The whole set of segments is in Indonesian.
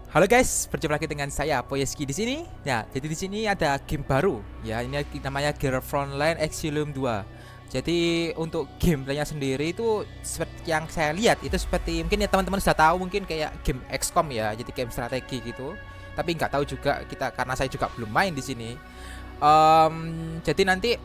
Halo guys, berjumpa lagi dengan saya Poyeski di sini. Ya, jadi di sini ada game baru. Ya, ini namanya Gear Frontline Exilium 2. Jadi untuk gameplaynya sendiri itu seperti yang saya lihat itu seperti mungkin ya teman-teman sudah tahu mungkin kayak game XCOM ya, jadi game strategi gitu. Tapi nggak tahu juga kita karena saya juga belum main di sini. Jadi nanti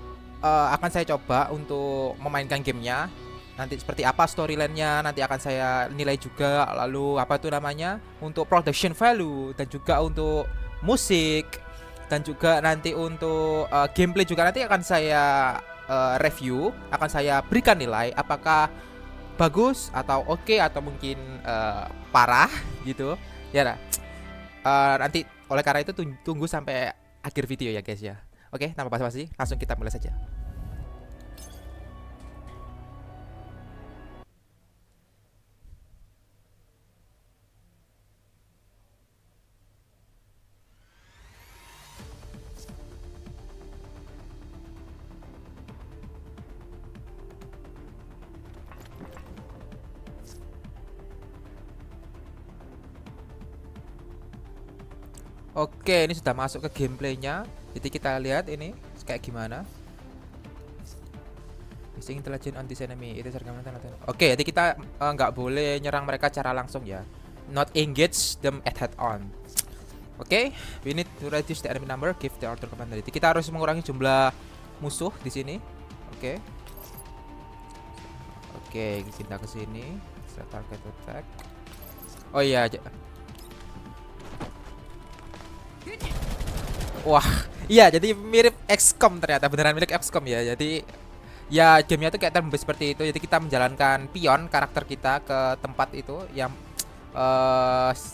akan saya coba untuk memainkan gamenya. Nanti seperti apa storyline-nya nanti akan saya nilai juga, lalu apa itu namanya untuk production value dan juga untuk musik dan juga nanti untuk gameplay juga nanti akan saya review, akan saya berikan nilai apakah bagus atau oke atau mungkin parah gitu ya. Nanti oleh karena itu tunggu sampai akhir video ya guys ya. Oke, tanpa basa-basi langsung kita mulai saja. Oke, ini sudah masuk ke gameplaynya. Jadi kita lihat ini kayak gimana. Using intelligent on this enemy. Itu Oke, jadi kita nggak boleh nyerang mereka secara langsung ya. Not engage them at head on. Oke, we need to reduce the enemy number. Give the order commander. Jadi kita harus mengurangi jumlah musuh di sini. Oke. Oke, kita ke sini. Set target attack. Oh iya, wah, iya jadi mirip XCOM ternyata beneran mirip XCOM ya. Jadi ya gamenya tuh kayak turn based seperti itu. Jadi kita menjalankan pion karakter kita ke tempat itu yang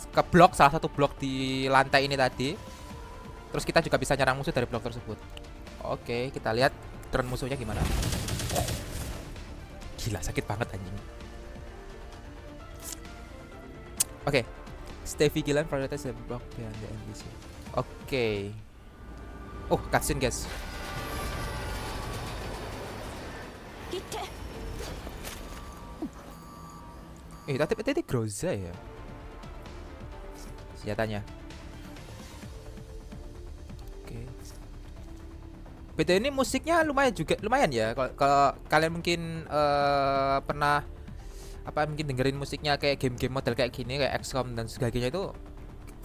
ke blok salah satu blok di lantai ini tadi. Terus kita juga bisa nyerang musuh dari blok tersebut. Oke, kita lihat turn musuhnya gimana. Gila sakit banget anjing. Oke, stay vigilant, prioritize the block behind the NPC. Oke. Oh, cutscene guys. Tadi Groza ya senjatanya. Oke. Beda ini musiknya lumayan ya. Kalau kalian mungkin pernah apa mungkin dengerin musiknya kayak game-game model kayak gini kayak XCOM dan sebagainya itu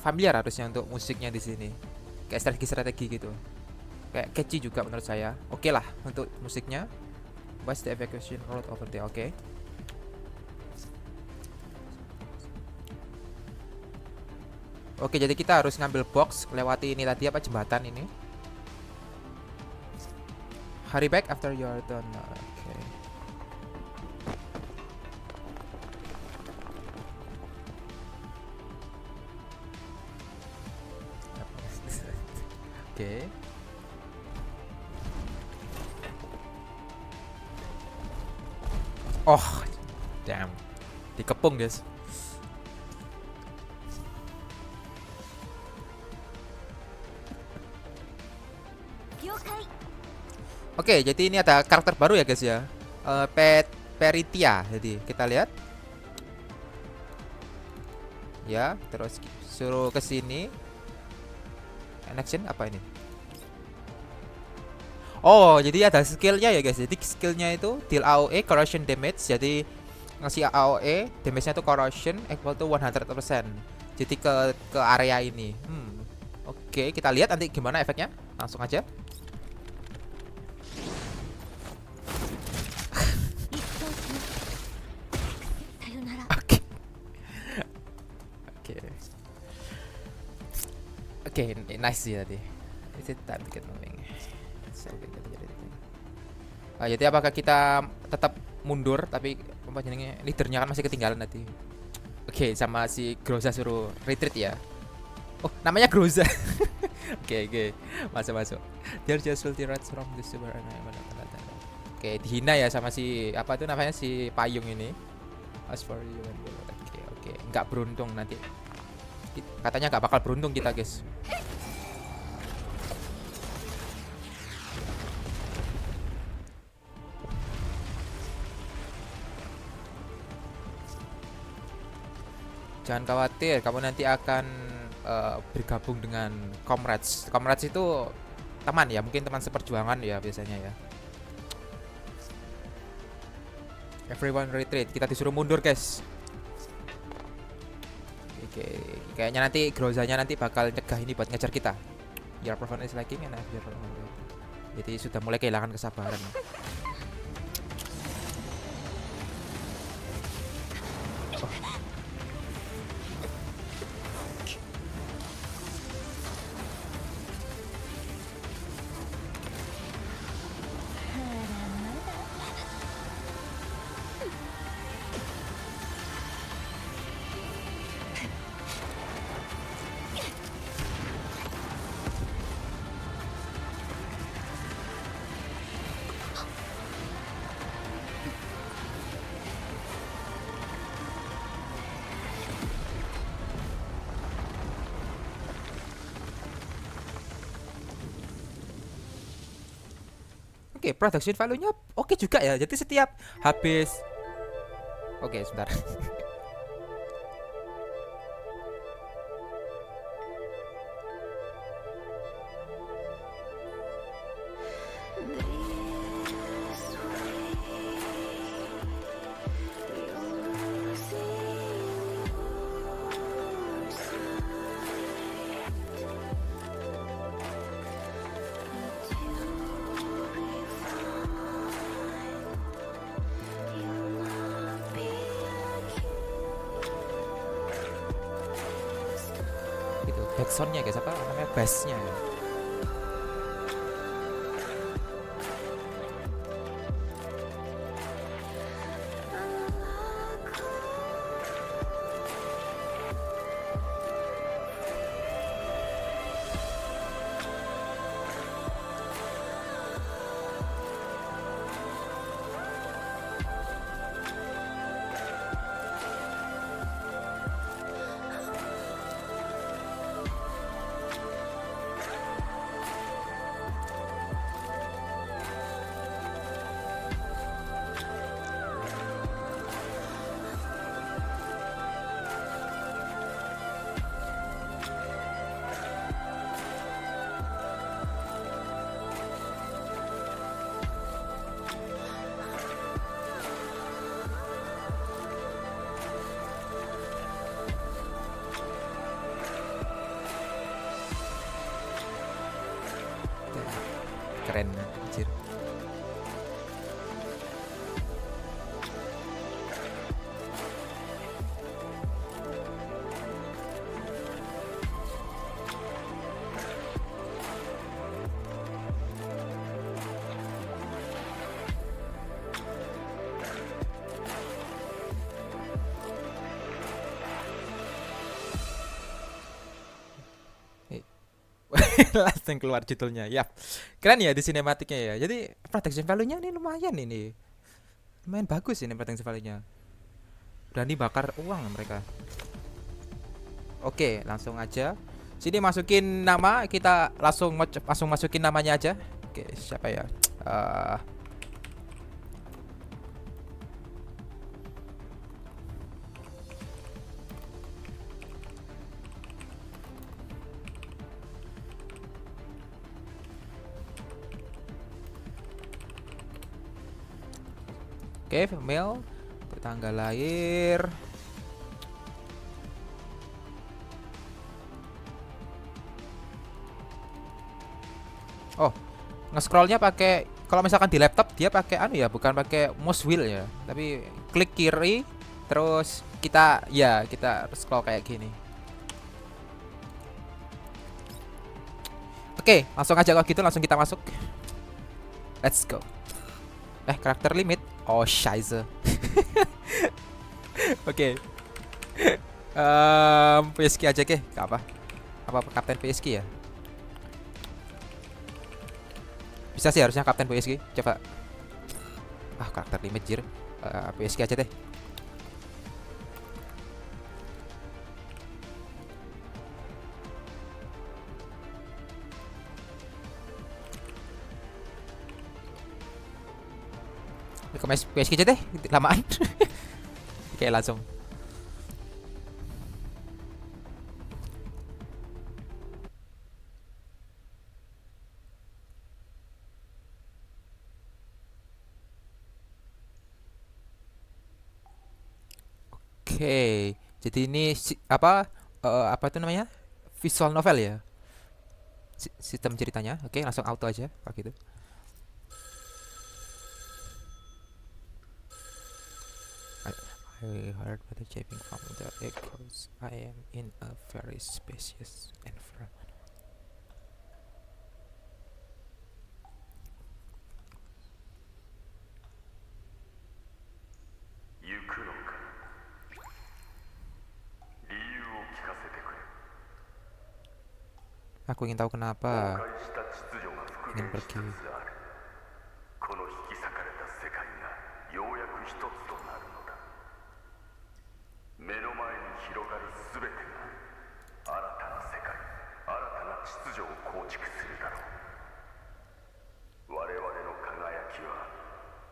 familiar harusnya untuk musiknya di sini. Kayak strategi-strategi gitu. Kayak catchy juga menurut saya. Oke lah untuk musiknya. What's the evacuation route over there? Oke. Oke, jadi kita harus ngambil box lewati ini tadi apa jembatan ini. Hurry back after you are done. Oke. Oke. Oh, damn. Dikepung, guys. Oke, jadi ini ada karakter baru ya, guys ya. Peritia. Jadi kita lihat. Ya, terus suruh ke sini. Action apa ini? Oh, jadi ada skillnya ya guys. Jadi skillnya itu deal AOE corrosion damage. Jadi ngasih AOE damage-nya itu corrosion equal to 100%. Jadi ke area ini. Oke, kita lihat nanti gimana efeknya. Langsung aja. Oke. Oke. Oke, nice sih tadi. Is it time to get moving? Jadi apakah kita tetap mundur tapi leadernya kan masih ketinggalan nanti. Oke, sama si Groza suruh retreat ya. Oh, namanya Groza. Oke. Masuk. They're just filthy rats from the super. Oke, dihina ya sama si apa tuh namanya si payung ini. As for you. Oke. Enggak beruntung nanti. Katanya nggak bakal beruntung kita, guys. Jangan khawatir, kamu nanti akan bergabung dengan Comrades. Comrades itu teman ya, mungkin teman seperjuangan ya biasanya ya. Everyone retreat. Kita disuruh mundur, guys. Oke, kayaknya nanti Grozanya nanti bakal cegah ini buat ngejar kita. Your performance is lagging and your performance. Jadi sudah mulai kehilangan kesabaran. Oke, production value-nya oke juga ya. Jadi setiap habis. Oke, sebentar. Gitu, backsoundnya guys, apa namanya, bassnya ya. Keren anjir. Langsung keluar judulnya. Yap. Keren ya di sinematiknya ya. Jadi production value-nya ini lumayan ini. Lumayan bagus ini production value-nya. Berani bakar uang mereka. Oke, langsung aja. Sini masukin nama, kita langsung masukin namanya aja. Oke, siapa ya? Oke, female, tanggal lahir. Oh, nge-scrollnya pakai, kalau misalkan di laptop dia pakai anu ya, bukan pakai mouse wheel ya, tapi klik kiri terus kita scroll kayak gini. Oke, langsung aja kalau gitu, langsung kita masuk. Let's go. Karakter limit. Oh, scheiße. Oke. PSG aja ke? Gak apa. Apa kapten PSG ya? Bisa sih harusnya kapten PSG. Coba. Karakter limit jir. PSG aja deh. Ke PSG aja deh, lamaan. Oke, langsung. Oke, jadi ini apa itu namanya? Visual novel ya, sistem ceritanya. Oke, langsung auto aja kalau gitu. I heard better shaping from the echoes. I am in a very spacious environment. 行くのか。理由を聞かせてくれ。 Aku ingin tahu 崩 kenapa 壊した秩序が復 ingin 元しつ pergi. つある。この引き裂かれた世界がようやく一つとなるのだ。目の前に広がる全てが新たな世界、新たな秩序を構築するだろう。我々の輝きは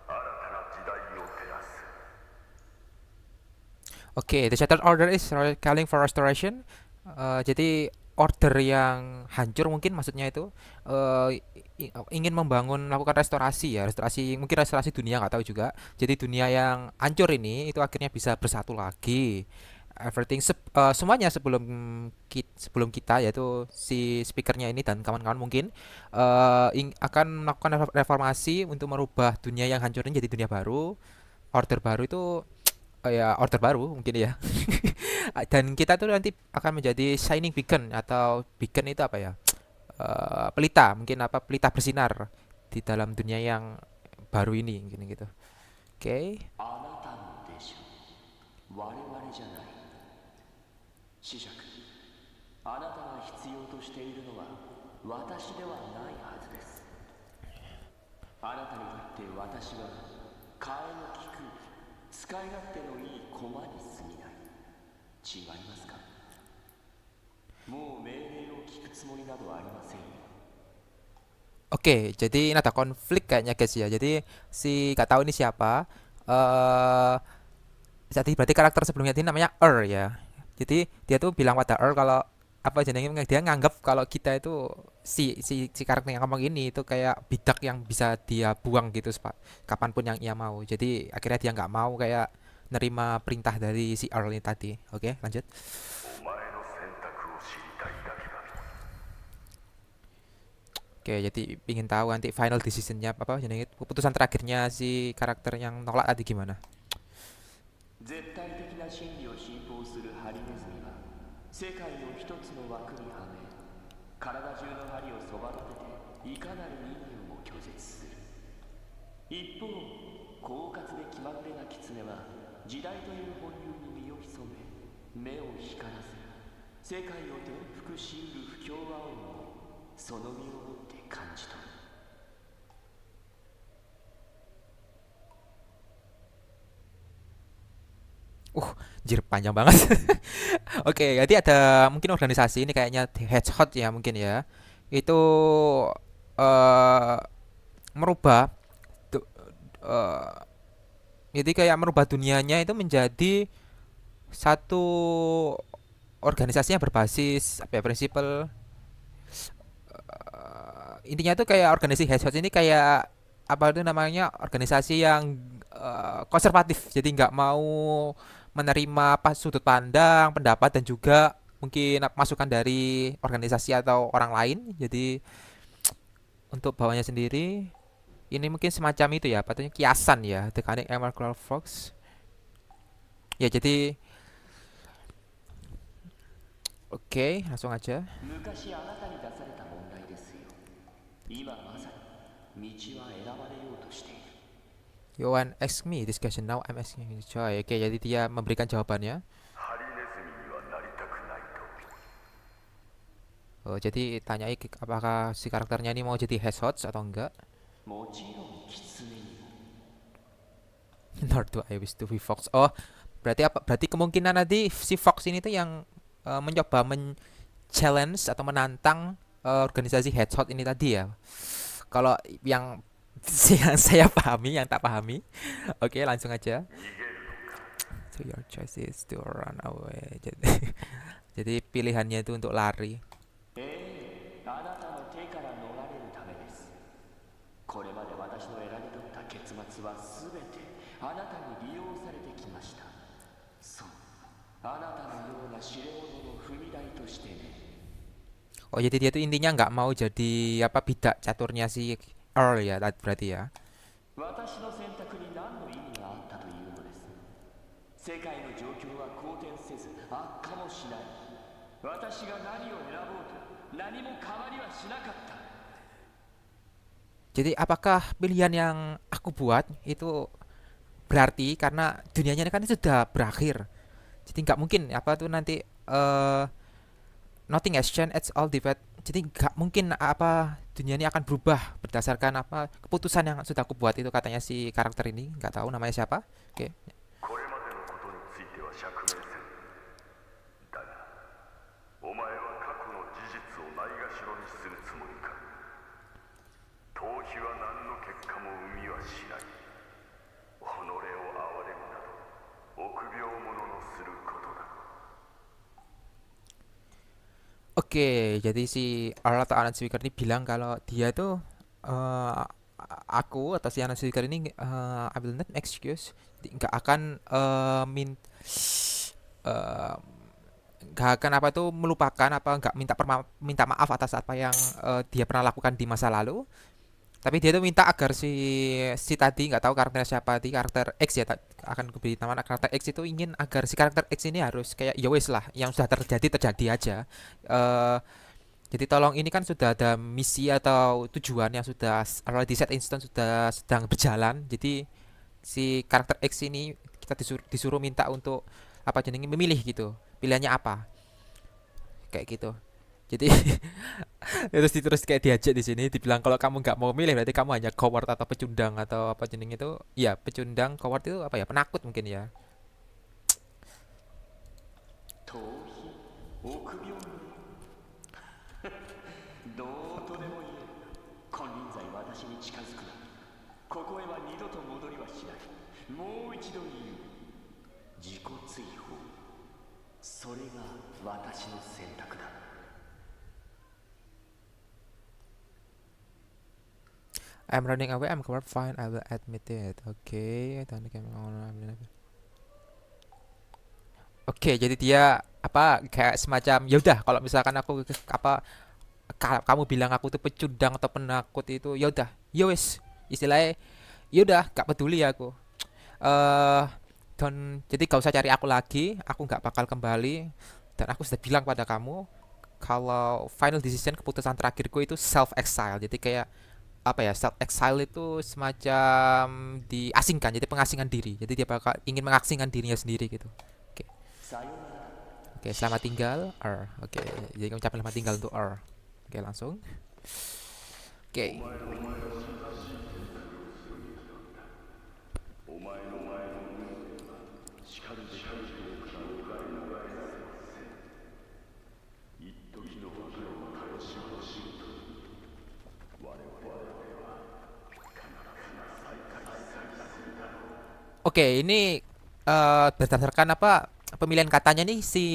新たな時代を照らす。 Oke, the Shattered Order is calling for restoration. Jadi order yang hancur mungkin maksudnya itu ingin membangun melakukan restorasi ya, restorasi mungkin restorasi dunia nggak tahu juga. Jadi dunia yang hancur ini itu akhirnya bisa bersatu lagi. Everything semuanya sebelum kita yaitu si speakernya ini dan kawan-kawan mungkin akan melakukan reformasi untuk merubah dunia yang hancur ini jadi dunia baru, order baru itu ya order baru mungkin ya. Dan kita tuh nanti akan menjadi shining beacon atau beacon itu apa ya? Pelita mungkin apa pelita bersinar di dalam dunia yang baru ini gini gitu. Oke. あなたのでしょう。我々じゃない。子爵、あなたが必要としているのは私ではないはずです。あなたにとって私は替えの利く使い勝手のいい駒に過ぎない。違いますか？もう命令を聞くつもりなどありませんよ。 Oke, jadi ini ada konflik kayaknya guys ya. Jadi si gak tahu ini siapa. eh jadi berarti karakter sebelumnya ini namanya ya. Jadi dia tuh bilang pada kalau apa jenenge dia nganggap kalau kita itu si karakter yang ngomong ini itu kayak bidak yang bisa dia buang gitu kapanpun yang ia mau. Jadi akhirnya dia nggak mau kayak nerima perintah dari si Earl ini tadi. Oke, lanjut. お前の選択を知りたいだけだ。 Oke, jadi ingin tahu nanti final decisionnya apa jenenge keputusan terakhirnya si karakter yang nolak tadi gimana? 絶対的な真理を信奉するハリネズミは世界の一つの枠にはめ体中の針をそば立てていかなる意味をも拒絶する。一方狡猾で気まぐれな狐は時代という本流に身を潜め目を光らせ世界を転覆しうる不協和音をその身をもって感じ取る。 Jir panjang banget. Oke, jadi ada mungkin organisasi ini kayaknya Hedgehog ya mungkin ya. Itu eh merubah du- eh, jadi kayak merubah dunianya itu menjadi satu organisasi yang berbasis apa ya prinsipal intinya tuh kayak organisasi Hedgehog ini kayak apa itu namanya organisasi yang konservatif jadi nggak mau menerima sudut pandang pendapat dan juga mungkin masukan dari organisasi atau orang lain jadi untuk bawahnya sendiri ini mungkin semacam itu ya patutnya kiasan ya The Cunning Emerald Fox ya jadi oke langsung aja 昔あなたに出された問題ですよ。今まさに道は選ばれようとしている。 Yohan ask me this question now I'm asking you Joy oke jadi dia memberikan jawabannya ハリネズミにはなりたくないと。 oh, jadi tanyai apakah si karakternya ini mau jadi Hedgehog atau enggak もちろん狐にも。 nor do I wish to be Fox oh berarti apa berarti kemungkinan nanti si Fox ini tuh yang mencoba challenge atau menantang organisasi Hedgehog ini tadi ya. Kalau yang yang saya pahami, yang tak pahami. Oke, langsung aja. So your choice is to run away. Jadi, jadi pilihannya itu untuk lari. ええ、あなたの手から逃れるためです。これまで私の選び取った結末は全てあなたに利用されてきました。そう、あなたのような知れ者の踏み台としてね。 Oh jadi dia tuh intinya nggak mau jadi apa bidak caturnya si Earl ya berarti ya. 私の選択に何の意味があったというのです。世界の状況は好転せず悪化もしない。私が何を選ぼうと何も変わりはしなかった。 Jadi apakah pilihan yang aku buat itu berarti karena dunianya kan sudah berakhir. Jadi nggak mungkin apa tuh nanti nothing has changed, it's all divide. Jadi nggak mungkin apa dunia ini akan berubah berdasarkan apa keputusan yang sudah aku buat itu katanya si karakter ini nggak tahu namanya siapa. Oke. これまでのことについては釈明せん。だがお前は過去の事実をないがしろにするつもりか。逃避は何の結果も生みはしない。己を憐れむなど臆病者のすることだ。 Oke, jadi si Earl atau Alan Speaker ini bilang kalau dia tuh eh, aku atau si Alan Speaker ini I will not excuse, nggak akan eh, nggak akan apa tuh melupakan apa nggak minta maaf atas apa yang dia pernah lakukan di masa lalu. Tapi dia tuh minta agar si tadi nggak tahu karakternya siapa, di karakter X ya akan kuberi nama karakter X itu ingin agar si karakter X ini harus kayak ya wes lah yang sudah terjadi aja. eh jadi tolong ini kan sudah ada misi atau tujuan yang sudah already set in stone sudah sedang berjalan. Jadi si karakter X ini kita disuruh minta untuk apa jenenge memilih gitu. Pilihannya apa? Kayak gitu. Jadi terus kayak diajak di sini dibilang kalau kamu nggak mau milih berarti kamu hanya coward atau pecundang atau apa jeneng itu ya pecundang coward itu apa ya penakut mungkin ya. 逃避、臆病者。どうとでも言え。金輪際私に近づくな。ここへは二度と戻りはしない。もう一度言う。自己追放。それが私の選択だ。 I'm running away, I'm coward, fine, I will admit it. Oke, dan Oke, jadi dia apa kayak semacam ya udah kalau misalkan aku apa kamu bilang aku tuh pecundang atau penakut itu ya udah, ya wes istilahnya ya udah gak peduli aku. eh jadi gak usah cari aku lagi, aku nggak bakal kembali dan aku sudah bilang pada kamu kalau final decision keputusan terakhirku itu self exile. Jadi kayak apa ya self exile itu semacam diasingkan jadi pengasingan diri jadi dia bakal ingin mengasingkan dirinya sendiri gitu. Oke. さよなら。 Oke, selamat tinggal oke jadi ucapan selamat tinggal untuk oke langsung oke. お前の前のしかるべき人から逃れながら一時の別れを楽しむしと我々は必ず再会するだろう。 Oke, ini berdasarkan apa pemilihan katanya nih si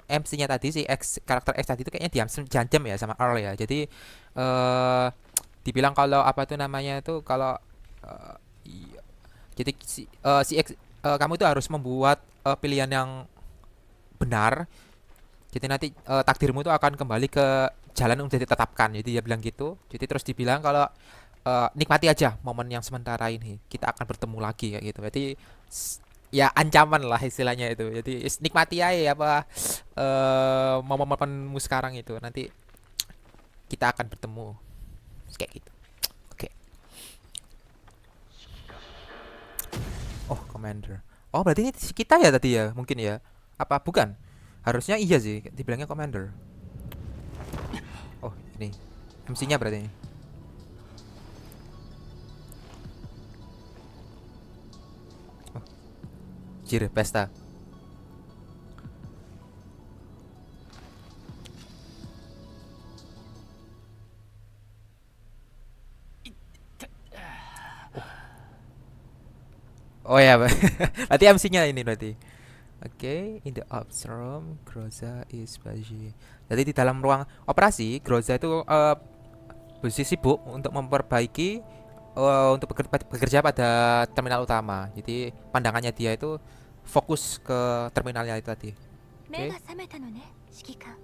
MC-nya tadi si karakter X tadi itu kayaknya diancam ya sama Earl ya. Jadi dibilang kalau apa tuh namanya itu kalau iya. Jadi si X kamu itu harus membuat pilihan yang benar. Jadi nanti takdirmu itu akan kembali ke jalan yang sudah ditetapkan. Jadi dia bilang gitu. Jadi terus dibilang kalau nikmati aja momen yang sementara ini. Kita akan bertemu lagi kayak gitu. Berarti ya ancaman lah istilahnya itu. Jadi nikmati aja apa momen-momenmu sekarang itu. Nanti kita akan bertemu kayak gitu. Oke. Oh, Commander. Oh, berarti ini kita ya tadi ya, mungkin ya. Apa bukan? Harusnya iya sih, dibilangnya Commander. Oh, ini MC-nya berarti ini. Oh, Jir, pesta. Oh ya, berarti MC-nya ini berarti. Oke, in the ops room, Groza is busy. Jadi di dalam ruang operasi, Groza itu posisi sibuk untuk memperbaiki untuk bekerja pada terminal utama. Jadi pandangannya dia itu fokus ke terminalnya itu tadi. 目が覚めたのね、指揮官。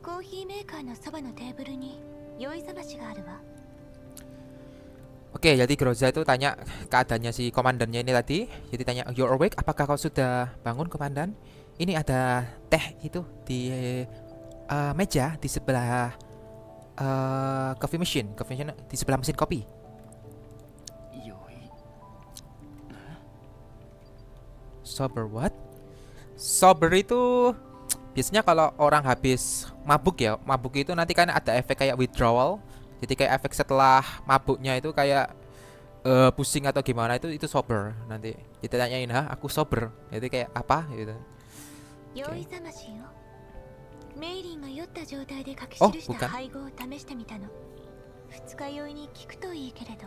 コーヒーメーカーのそばのテーブルに酔い覚ましがあるわ。 Oke, jadi Groza itu tanya keadaannya si komandannya ini tadi. Jadi tanya, "You're awake? Apakah kau sudah bangun, komandan? Ini ada teh itu di meja di sebelah coffee machine di sebelah mesin kopi." 酔い Sober what? Sober itu biasanya kalau orang habis mabuk ya. Mabuk itu nanti kan ada efek kayak withdrawal. Jadi kayak efek setelah mabuknya itu kayak pusing atau gimana itu sober nanti. Kita tanyain, "Hah, aku sober." Jadi kayak apa gitu. 酔い覚ましよ。メイリンが酔った状態で書きお記し bukan た配合を試してみたの。二日酔いに効くといいけれど。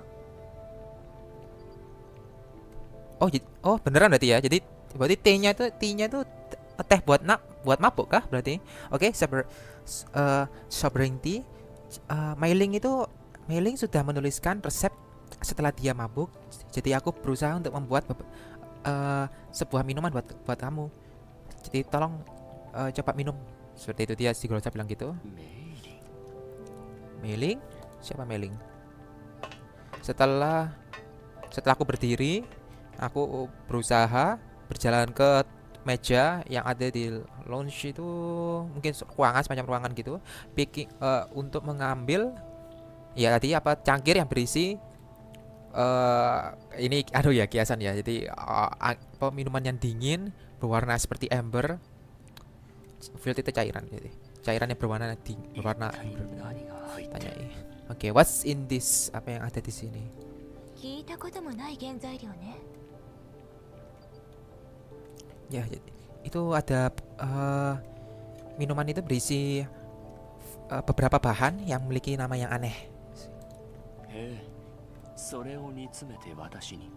Oh, beneran berarti ya. Jadi berarti T-nya tuh teh buat mabuk kah berarti? Oke, sobering tea. Mailing sudah menuliskan resep setelah dia mabuk. Jadi aku berusaha untuk membuat sebuah minuman buat kamu. Jadi tolong coba minum. Seperti itu dia si Groza bilang gitu. メイリン Mailing? Siapa Mailing? Setelah aku berdiri, aku berusaha berjalan ke meja yang ada di lounge itu, mungkin ruangan semacam ruangan gitu, untuk mengambil ya tadi apa cangkir yang berisi ini ya kiasan ya. Jadi apa minuman yang dingin berwarna seperti amber. Filter itu cairan jadi. Cairan yang berwarna berwarna 一体 amber. 何が入って Tanya Oke, what's in this? Apa yang ada di sini? 聞いたこともない原材料ね。 Ya, itu ada minuman itu berisi beberapa bahan yang memiliki nama yang aneh. へえそれを煮詰めて私に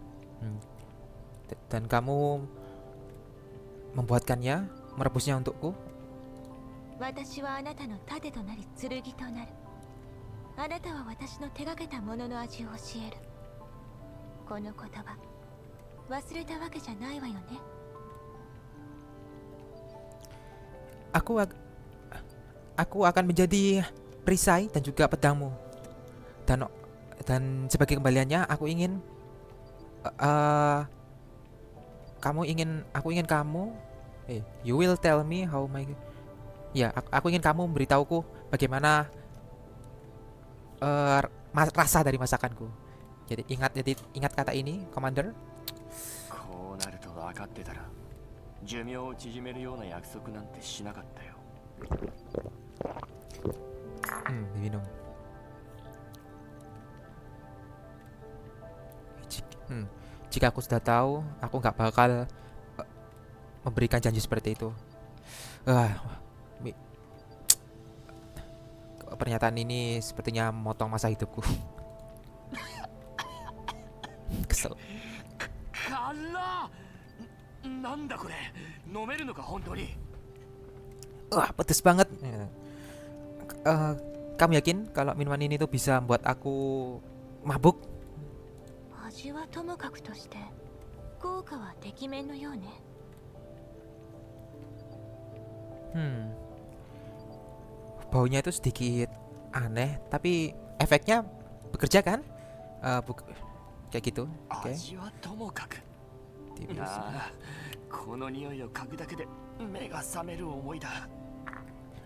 Dan kamu membuatkannya, merebusnya untukku. 私はあなたの盾となり剣となる。あなたは私の手がけたものの味を教える。この言葉忘れたわけじゃないわよね。 Aku akan menjadi perisai dan juga pedangmu. Dan sebagai kembaliannya aku ingin aku ingin kamu you will tell me how my ya aku ingin kamu memberitahuku bagaimana rasa dari masakanku. Jadi ingat kata ini, Commander. こうなると分かってたら寿命を縮めるような約束なんてしなかったよ Diminum. Jika aku sudah tahu, aku nggak bakal memberikan janji seperti itu. Pernyataan ini sepertinya memotong masa hidupku. Kesel. 辛っなんだこれ飲めるのか本当に Wah, pedes banget. Kamu yakin kalau minuman ini tuh bisa membuat aku mabuk? 味はともかくとして効果はてきめんのようね。 Baunya itu sedikit aneh, tapi efeknya bekerja kan? Kayak gitu. Oke. 味はともかく Di- ああこの匂いを嗅ぐだけで目が覚める思いだ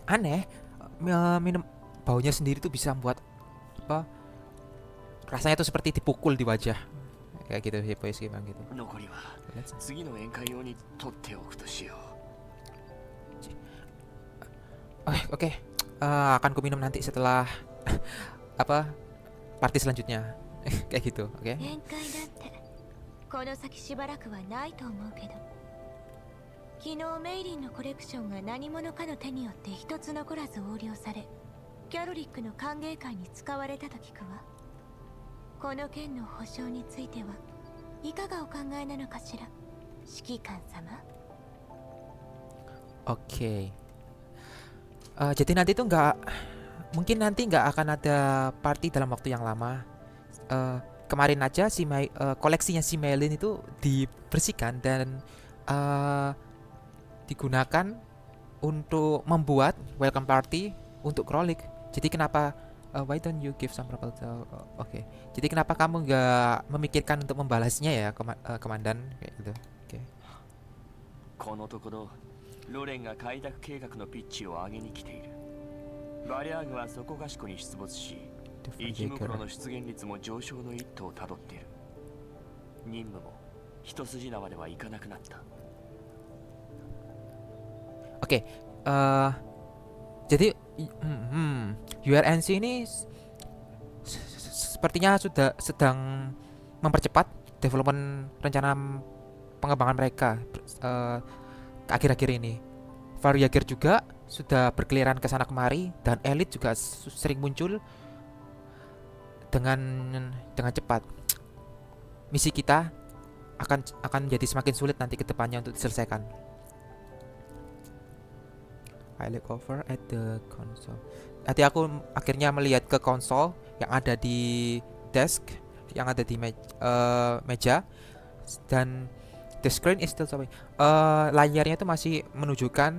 Aneh, minum baunya sendiri tuh bisa membuat apa? Rasanya tuh seperti dipukul di wajah. Kayak gitu sih Poeski bilang gitu. 残りは次の宴会用に取っておくとしよう Oke. Akan ku minum nanti setelah apa? Party selanjutnya. Kayak gitu, oke? 宴会だってこの先しばらくはないと思うけど。昨日メイリンのコレクションが何者かの手によって一つ残らず横領され、キャロリックの歓迎会に使われたと聞くわ。この件の保証についてはいかがお考えなのかしら、指揮官様。 Oke. Jadi nanti tuh mungkin nanti nggak akan ada party dalam waktu yang lama. Kemarin aja koleksinya si Melin itu dibersihkan dan digunakan untuk membuat welcome party untuk Krolik. Jadi kenapa why don't you give some proposal? Oke. Jadi kenapa kamu nggak memikirkan untuk membalasnya ya, komandan kayak gitu. Oke. このところロレンが開拓計画のピッチを上げに来ている。バリャーグはそこかしこに出没し、生き袋の出現率も上昇の一途をたどっている。任務も一筋縄ではいかなくなった。 Oke, jadi URNC ini sepertinya sudah sedang mempercepat development rencana pengembangan mereka akhir-akhir ini. Varyager juga sudah berkeliaran ke sana kemari dan elit juga sering muncul dengan cepat. Misi kita akan jadi semakin sulit nanti ke depannya untuk diselesaikan. I look over at the console. Nanti aku akhirnya melihat ke konsol yang ada di desk, yang ada di meja, dan the screen is still showing. Layarnya itu masih menunjukkan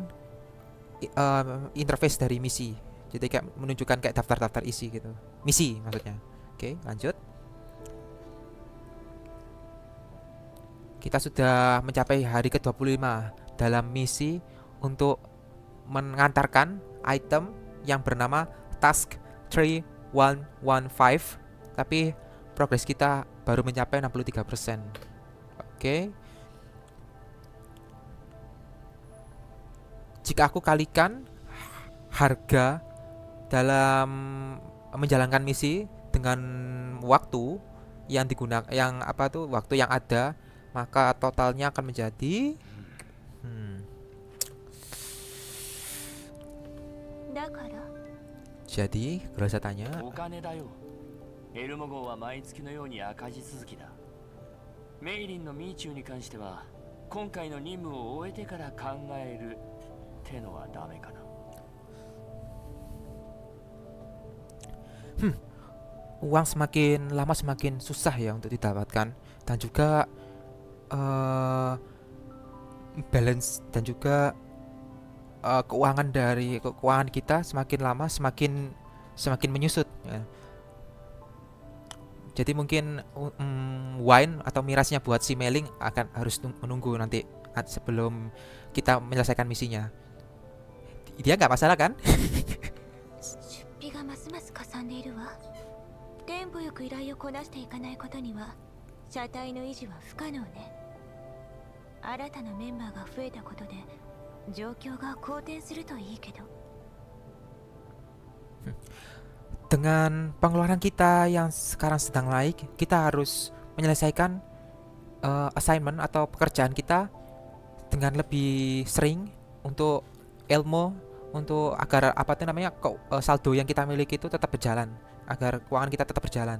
interface dari misi. Jadi kayak menunjukkan kayak daftar-daftar isi gitu. Misi maksudnya. Oke, lanjut. Kita sudah mencapai hari ke-25 dalam misi untuk mengantarkan item yang bernama Task 3115, tapi progres kita baru mencapai 63%. Oke. Jika aku kalikan harga dalam menjalankan misi dengan waktu yang digunakan, waktu yang ada, maka totalnya akan menjadi だから jadi kalau saya tanya お金だよ。エルモ号は毎月のように赤字続きだ。メイリンのミーチューに関しては今回の任務を終えてから考えるってのはダメかな。 uang semakin lama semakin susah ya untuk didapatkan, dan juga balance dan juga keuangan kita semakin lama semakin menyusut ya. Jadi mungkin wine atau mirasnya buat si Mailing akan harus menunggu nanti sebelum kita menyelesaikan misinya. Dia nggak masalah kan? 出費がますますかさんでいるわ。テンポよく依頼をこなしていかないことには車体の維持は不可能ね。新たなメンバーが増えたことで状況が好転するといいけど。 Dengan pengeluaran kita yang sekarang sedang naik, kita harus menyelesaikan assignment atau pekerjaan kita dengan lebih sering untuk ilmu, untuk agar saldo yang kita miliki itu tetap berjalan, agar keuangan kita tetap berjalan.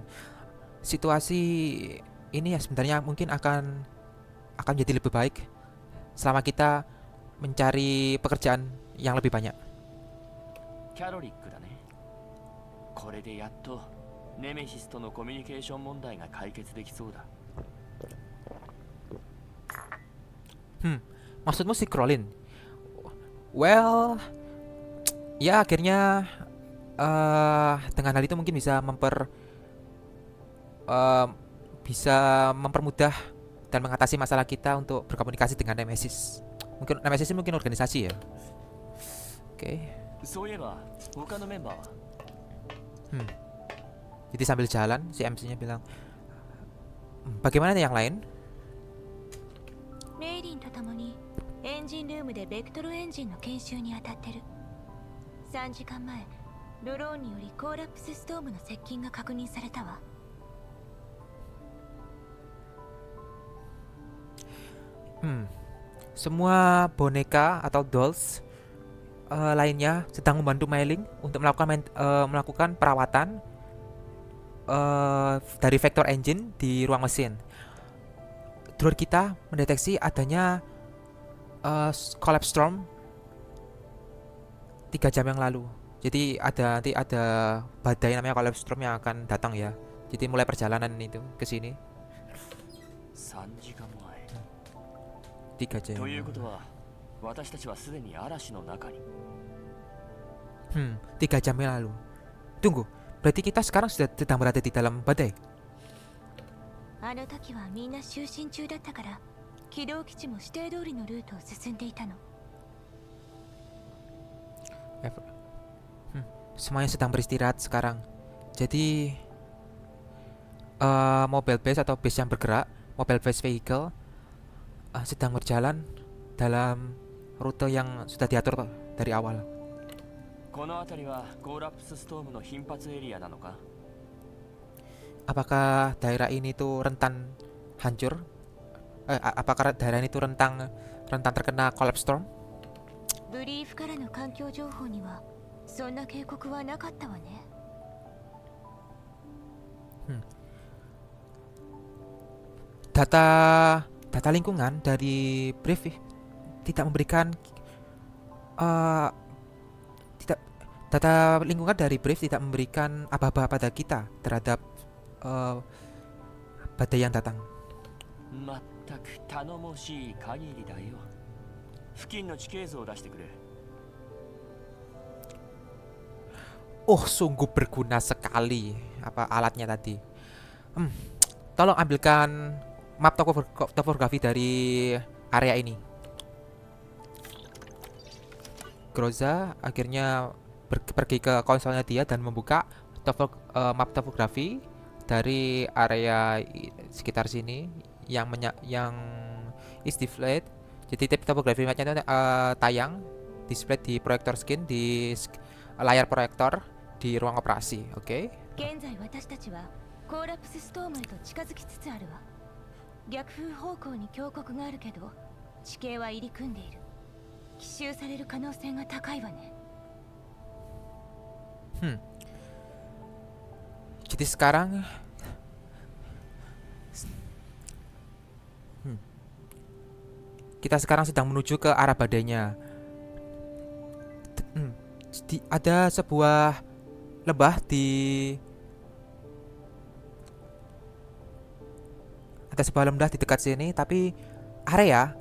Situasi ini ya sebenarnya mungkin akan jadi lebih baik selama kita mencari pekerjaan yang lebih banyak. キャロリックだね。これでやっとネメシスとのコミュニケーション問題が解決できそうだ。 Maksudmu si Krolin? Well, ya akhirnya dengan hal itu mungkin bisa mempermudah dan mengatasi masalah kita untuk berkomunikasi dengan Nemesis. Mungkin Nemesis ini mungkin organisasi ya. Oke. そういえば他のメンバーは Jadi sambil jalan si MC-nya bilang, bagaimana yang lain? メイリンと共にエンジンルームでベクトルエンジンの研修に当たってる。3時間前、ドローンによりコーラプスストームの接近が確認されたわ。 Semua boneka atau dolls lainnya sedang membantu Mailing untuk melakukan perawatan dari vector engine di ruang mesin. Drone kita mendeteksi adanya collapse storm 3 jam yang lalu. Jadi nanti ada badai namanya collapse storm yang akan datang ya. Jadi mulai perjalanan itu ke sini. 3時間前。3 jam. ということは私たちはすでに嵐の中に。 3 jam yang lalu. Tunggu, berarti kita sekarang sudah sedang berada di dalam badai. あの時はみんな就寝中だったから軌道基地も指定通りのルートを進んでいたの。 Semuanya sedang beristirahat sekarang. Jadi mobile base atau base yang bergerak, mobile base vehicle sedang berjalan dalam rute yang sudah diatur dari awal. この辺りはコーラプスストームの頻発エリアなのか？ Apakah daerah ini tuh rentan hancur? Apakah daerah ini tuh rentan terkena collapse storm? ブリーフからの環境情報にはそんな警告はなかったわね。 Data lingkungan dari brief tidak memberikan tidak data lingkungan dari brief tidak memberikan apa-apa pada kita terhadap badai yang datang. まったく頼もしい限りだよ。付近の地形図を出してくれ。 Oh, sungguh berguna sekali apa alatnya tadi. Tolong ambilkan map topografi dari area ini. Groza akhirnya pergi ke konsolnya dia dan membuka map topografi dari area sekitar sini yang is displayed. Jadi topografi mapnya itu tayang display di proyektor screen di layar proyektor di ruang operasi. Oke. 現在私たちはコーラプスストームへと近づきつつあるわ。逆風方向に峡谷があるけど地形は入り組んでいる。奇襲される可能性が高いわね。 Jadi sekarang kita sekarang sedang menuju ke arah badainya. Ada sebuah lembah di dekat sini, tapi area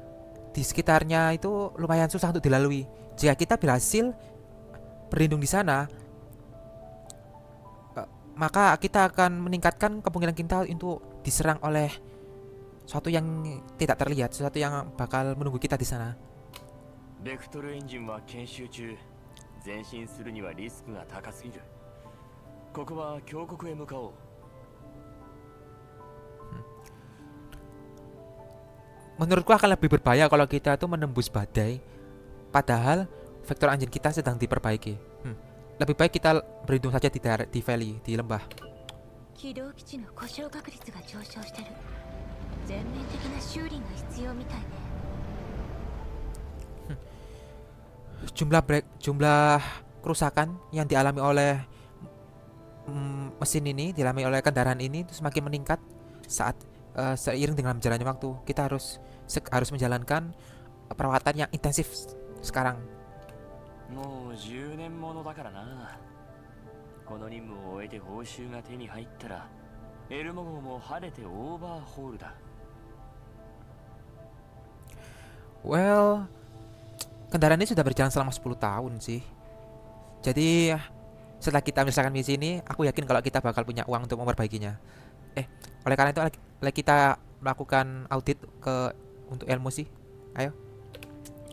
di sekitarnya itu lumayan susah untuk dilalui. Jika kita berhasil berlindung di sana, maka kita akan meningkatkan kemungkinan kita untuk diserang oleh sesuatu yang tidak terlihat, sesuatu yang bakal menunggu kita di sana. ベクトルエンジンは研修中。前進するにはリスクが高すぎる。ここは峡谷へ向かおう。 Menurutku akan lebih berbahaya kalau kita tuh menembus badai, padahal vektor engine kita sedang diperbaiki. Lebih baik kita berlindung saja di valley, di lembah. 軌道基地の故障確率が上昇してる。全面的な修理が必要みたいね。 Jumlah kerusakan yang dialami oleh mesin ini, dialami oleh kendaraan ini itu semakin meningkat saat seiring dengan berjalannya waktu. Kita harus menjalankan perawatan yang intensif sekarang. もう10年ものだからな。この任務を終えて報酬が手に入ったらエルモ号も晴れてオーバーホールだ。 Well, kendaraan ini sudah berjalan selama 10 tahun sih. Jadi setelah kita menyelesaikan misi ini, aku yakin kalau kita bakal punya uang untuk memperbaikinya. Oleh karena itu kita melakukan audit untuk ilmu sih. Ayo.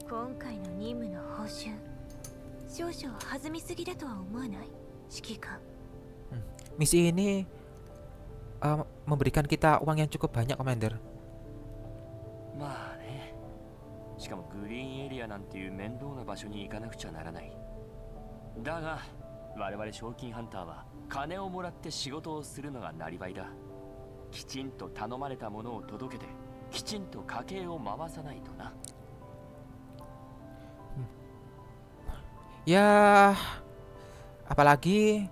今回の任務の報酬、少々弾みすぎだとは思わない？指揮官。 Misi ini memberikan kita uang yang cukup banyak, Commander. まあね。しかもグリーンエリアなんていう面倒な場所に行かなくちゃならない。だが我々賞金ハンターは金をもらって仕事をするのがなりわいだ。きちんと頼まれたものを届けて、きちんと家計を回さないとな。 Ya, apalagi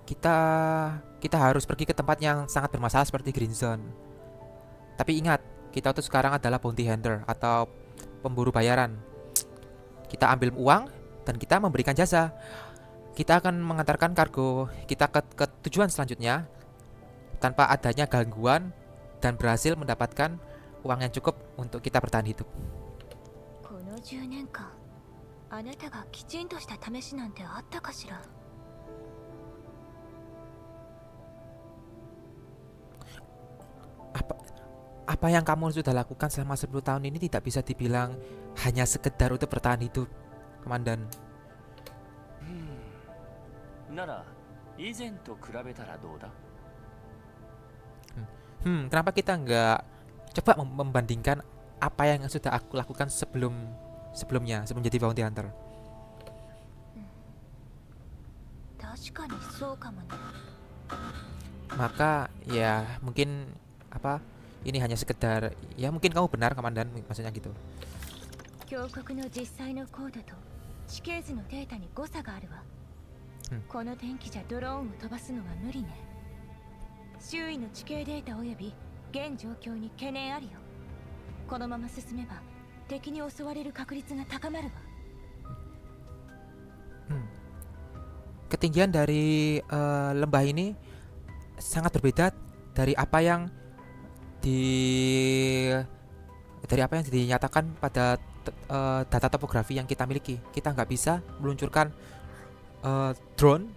kita harus pergi ke tempat yang sangat bermasalah seperti Green Zone. Tapi ingat, kita tuh sekarang adalah bounty hunter atau pemburu bayaran. Kita ambil uang dan kita memberikan jasa. Kita akan mengantarkan kargo kita ke tujuan selanjutnya tanpa adanya gangguan dan berhasil mendapatkan uang yang cukup untuk kita bertahan hidup. この10年間あなたがきちんとした試しなんてあったかしら。 Apa yang kamu sudah lakukan selama 10 tahun ini tidak bisa dibilang hanya sekedar untuk bertahan hidup, Komandan. なら以前と比べたらどうだ？ Kenapa kita nggak coba membandingkan apa yang sudah aku lakukan sebelum jadi bounty hunter? 確かにそうかもね。 Maka ya mungkin ini hanya sekedar, ya mungkin kamu benar, Komandan, maksudnya gitu. 峡谷の実際の高度と地形図のデータに誤差があるわ。この天気じゃドローンを飛ばすのは無理ね。周囲の地形データおよび現状況に懸念あるよ。このまま進めば敵に襲われる確率が高まるわ。 Ketinggian dari lembah ini sangat berbeda dari apa yang dinyatakan pada data topografi yang kita miliki. Kita nggak bisa meluncurkan drone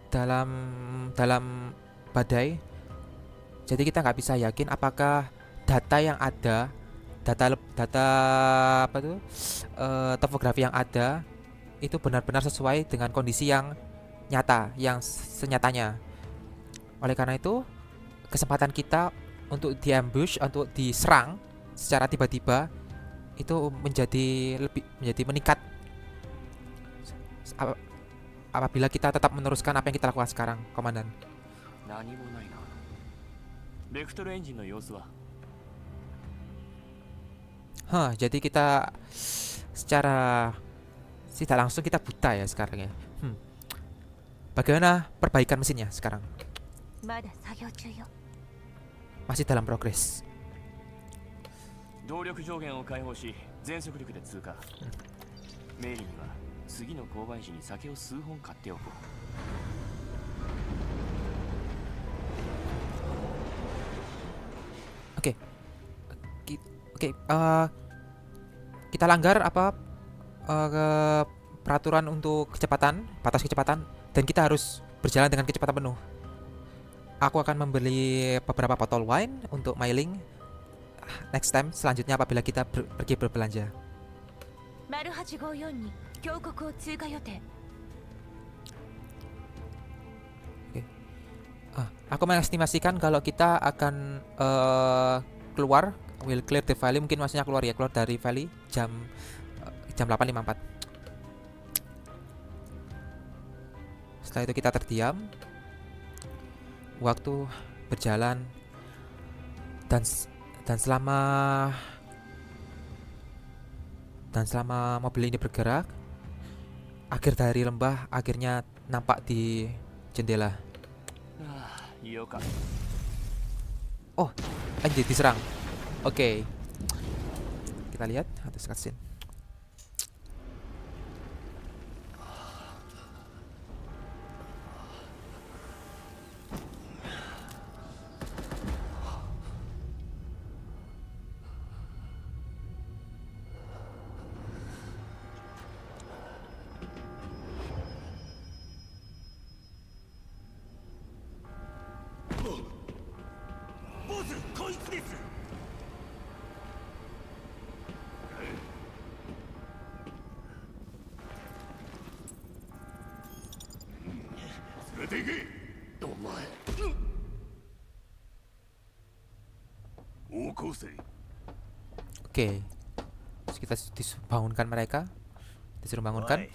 dalam badai, jadi kita nggak bisa yakin apakah data yang ada, topografi yang ada itu benar-benar sesuai dengan kondisi yang nyata, yang senyatanya. Oleh karena itu, kesempatan kita untuk di-ambush, untuk diserang secara tiba-tiba itu menjadi meningkat apabila kita tetap meneruskan apa yang kita lakukan sekarang, Komandan. 何もないな。ベクトルエンジンの様子は？ Jadi kita secara tidak langsung kita buta ya sekarang ya. Bagaimana perbaikan mesinnya sekarang? まだ作業中よ。 Masih dalam progres. 動力上限を解放し全速力で通過。メイリーには次の購買時に酒を数本買っておこう。 Oke, kita langgar peraturan untuk batas kecepatan, dan kita harus berjalan dengan kecepatan penuh. Aku akan membeli beberapa botol wine untuk Mailing next time selanjutnya apabila kita pergi berbelanja. 0854に峡谷を通過予定。 Aku mengestimasikan kalau kita akan keluar, will clear the valley, mungkin maksudnya keluar dari valley jam 8.54. Setelah itu kita terdiam, waktu berjalan, dan selama mobil ini bergerak, akhir dari lembah akhirnya nampak di jendela. Oh, anjir, diserang. Oke. Kita lihat ada cutscene. Oke. Terus kita bangunkan mereka. Disuruh bangunkan.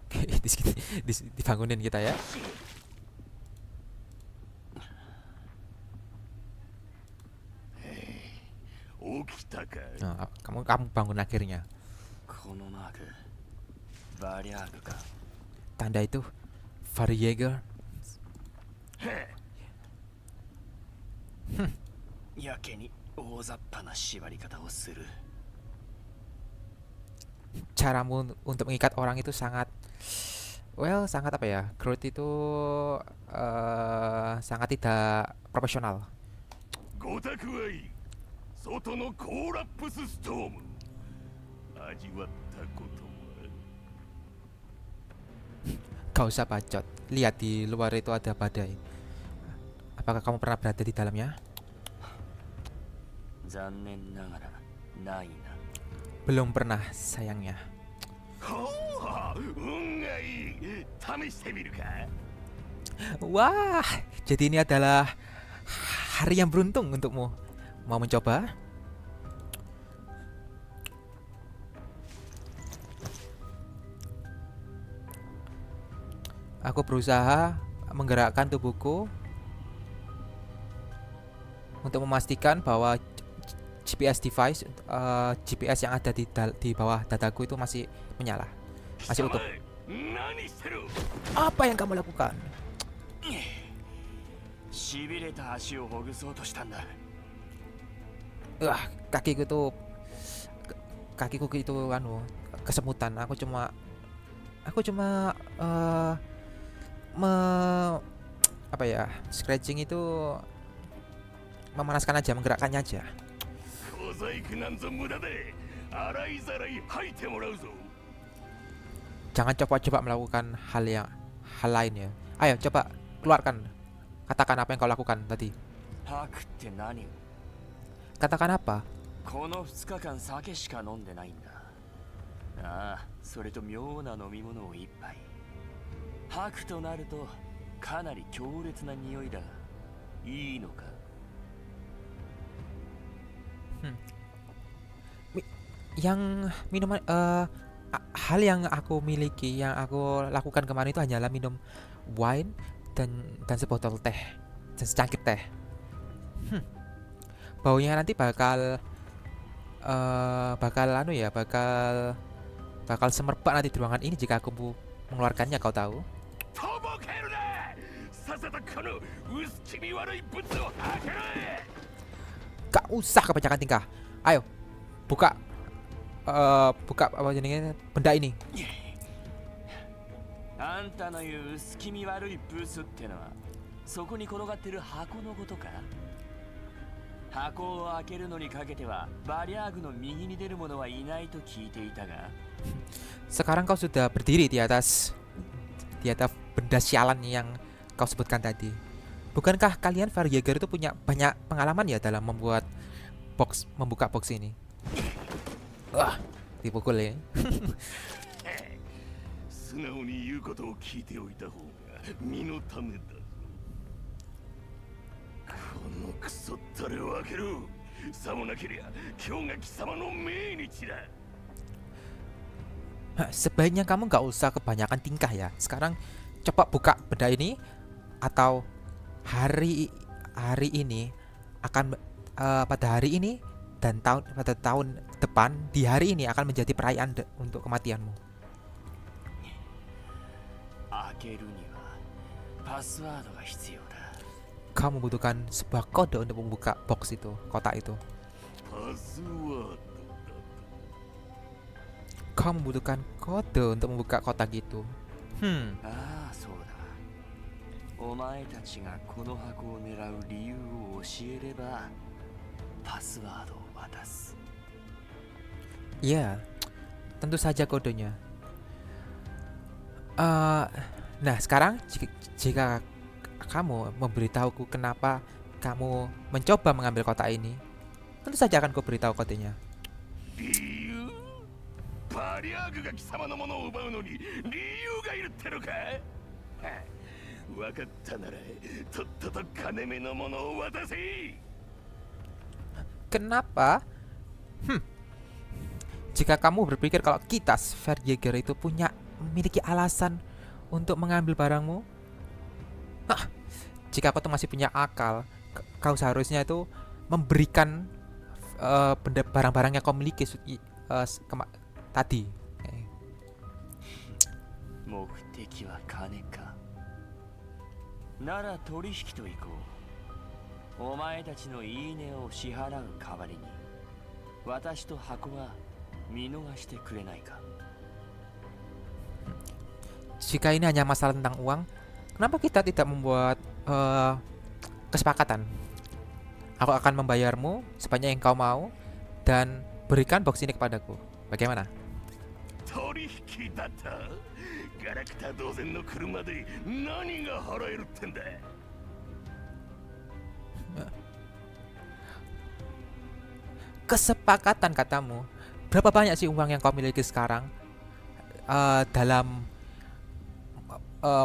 Oke, dibangunin kita ya. Nah, kamu bangun akhirnya. Tanda itu Varjager. やけに大雑把な縛り方をする。 Caramu untuk mengikat orang itu sangat Well, sangat apa ya? Growth itu sangat tidak profesional. ごたくはいい。外のコーラップスストーム。味わったことは。 Gak usah bacot. Lihat di luar itu ada badai. Apakah kamu pernah berada di dalamnya? 残念ながらないな。 Belum pernah, sayangnya. ほう、運がいい。試してみるか。 Wah, jadi ini adalah hari yang beruntung untukmu. Mau mencoba? Aku berusaha menggerakkan tubuhku untuk memastikan bahwa GPS device, GPS yang ada di bawah dadaku itu masih menyala, masih utuh. 何してる。 Apa yang kamu lakukan? しびれた足をほぐそうとしたんだ。 Kakiku itu kesemutan. Aku cuma apa ya, scratching itu memanaskan aja, menggerakkannya aja. 小細工なんぞ無駄で。洗いざらい吐いてもらうぞ。 Jangan coba-coba melakukan hal lain ya. Ayo coba keluarkan. Katakan apa yang kau lakukan tadi. 吐くって何を。 Katakan apa? この2日間酒しか飲んでないんだ。ああ、それと妙な飲み物を一杯。吐くとなるとかなり強烈な匂いだが、いいのか。 Yang minuman hal yang aku miliki, yang aku lakukan kemarin itu hanyalah minum wine dan sebotol teh dan secangkir teh. Baunya nanti bakal semerbak nanti di ruangan ini jika aku mengeluarkannya, kau tahu. とぼけるな。さっさとこの薄気味悪い物を吐けろ。 Gak usah kebanyakan tingkah. Ayo, buka apa jenenge benda ini. あんたの言う薄気味悪いブスってのはそこに転がってる箱のことか。箱を開けるのにかけてはバリャーグの右に出る者はいないと聞いていたが。 Sekarang kau sudah berdiri di atas benda sialan yang kau sebutkan tadi. Bukankah kalian Varjager itu punya banyak pengalaman ya dalam membuka box ini? Wah, dipukul ya. 素直に言うことを聞いておいた方が身のためだぞ。このクソったれを開けろ。さもなけりゃ今日が貴様の命日だ。 Sebaiknya kamu gak usah kebanyakan tingkah ya. Sekarang coba buka benda ini, atau hari ini akan pada hari ini dan pada tahun depan di hari ini akan menjadi perayaan untuk kematianmu. 開けるにはパスワードが必要だ。 Kau membutuhkan sebuah kode untuk membuka box itu, kotak itu. パスワードだと。 Kau membutuhkan kode untuk membuka kotak itu. ああ、そうだ。お前たちがこの箱を狙う理由を教えればパスワードを渡す。 Ya, tentu saja kodenya. Nah sekarang jika kamu memberitahuku kenapa kamu mencoba mengambil kotak ini, tentu saja akan kuberitahu kodenya. 理由？バリアーグが貴様のものを奪うのに理由がいるってのか？わかったならとっとと金目のものを渡せ。 Kenapa? Jika kamu berpikir kalau kita Varjager itu memiliki alasan untuk mengambil barangmu, jika kau tuh masih punya akal, kau seharusnya itu memberikan barang-barang yang kau miliki tadi. 目的は金か。なら取引といこう。お前たちのいいねを支払う代わりに私と箱は見逃してくれないか。Jika ini hanya masalah tentang uang, kenapa kita tidak membuat kesepakatan? Aku akan membayarmu sebanyak yang kau mau dan berikan box ini kepadaku. Bagaimana? 取引だった。ガラクタ同然の車で何が払えるってんだ。 Kesepakatan katamu. Berapa banyak sih uang yang kau miliki sekarang dalam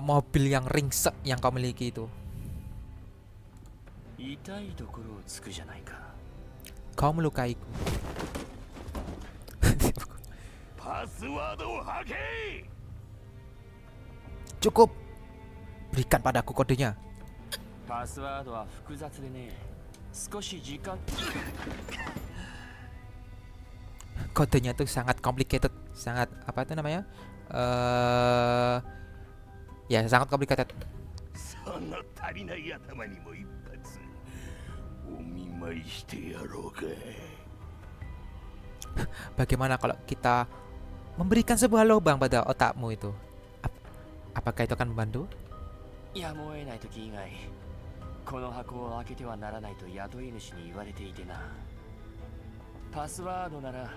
mobil yang ringsek yang kau miliki itu? 痛いところをつくじゃないか。 Kau melukaiku. パスワードを吐け。 Cukup. Berikan padaku kodenya. パスワードは複雑でね、少し時間。 Kodenya tuh sangat complicated, sangat apa itu namanya? Ya sangat complicated. その足りない頭にも一発お見舞いしてやろうか。 Bagaimana kalau kita memberikan sebuah lubang pada otakmu itu? Apakah itu akan membantu? やむを得ない時以外、この箱を開けてはならないと雇い主に言われていてな。パスワードなら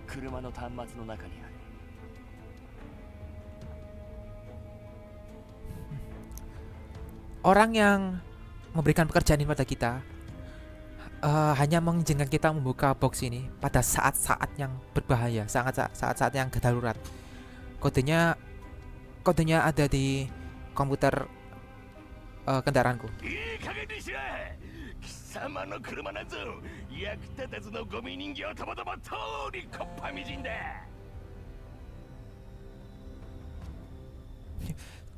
車の端末の中にある。 Orang yang memberikan pekerjaan ini pada kita hanya mengizinkan kita membuka box ini pada saat-saat yang berbahaya, saat-saat yang darurat. Kodenya ada di komputer kendaraanku. いい加減にしろ。貴様の車なんぞ役立たずのゴミ人形ともとも通りこっぱみじんだ。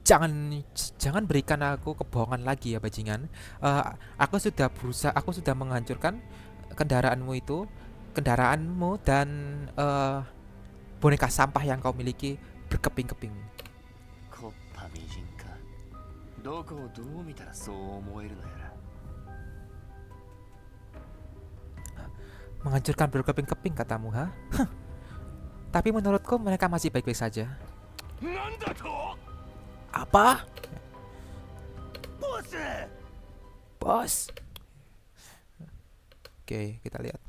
Jangan berikan aku kebohongan lagi ya bajingan. Aku sudah menghancurkan kendaraanmu dan boneka sampah yang kau miliki berkeping-keping. こっぱみじんか。どこをどう見たらそう思えるのやら。 Menghancurkan berkeping-keping katamu, ha? Tapi menurutku mereka masih baik-baik saja. なんだと？ Apa? ボス！ Bos. Oke, kita lihat.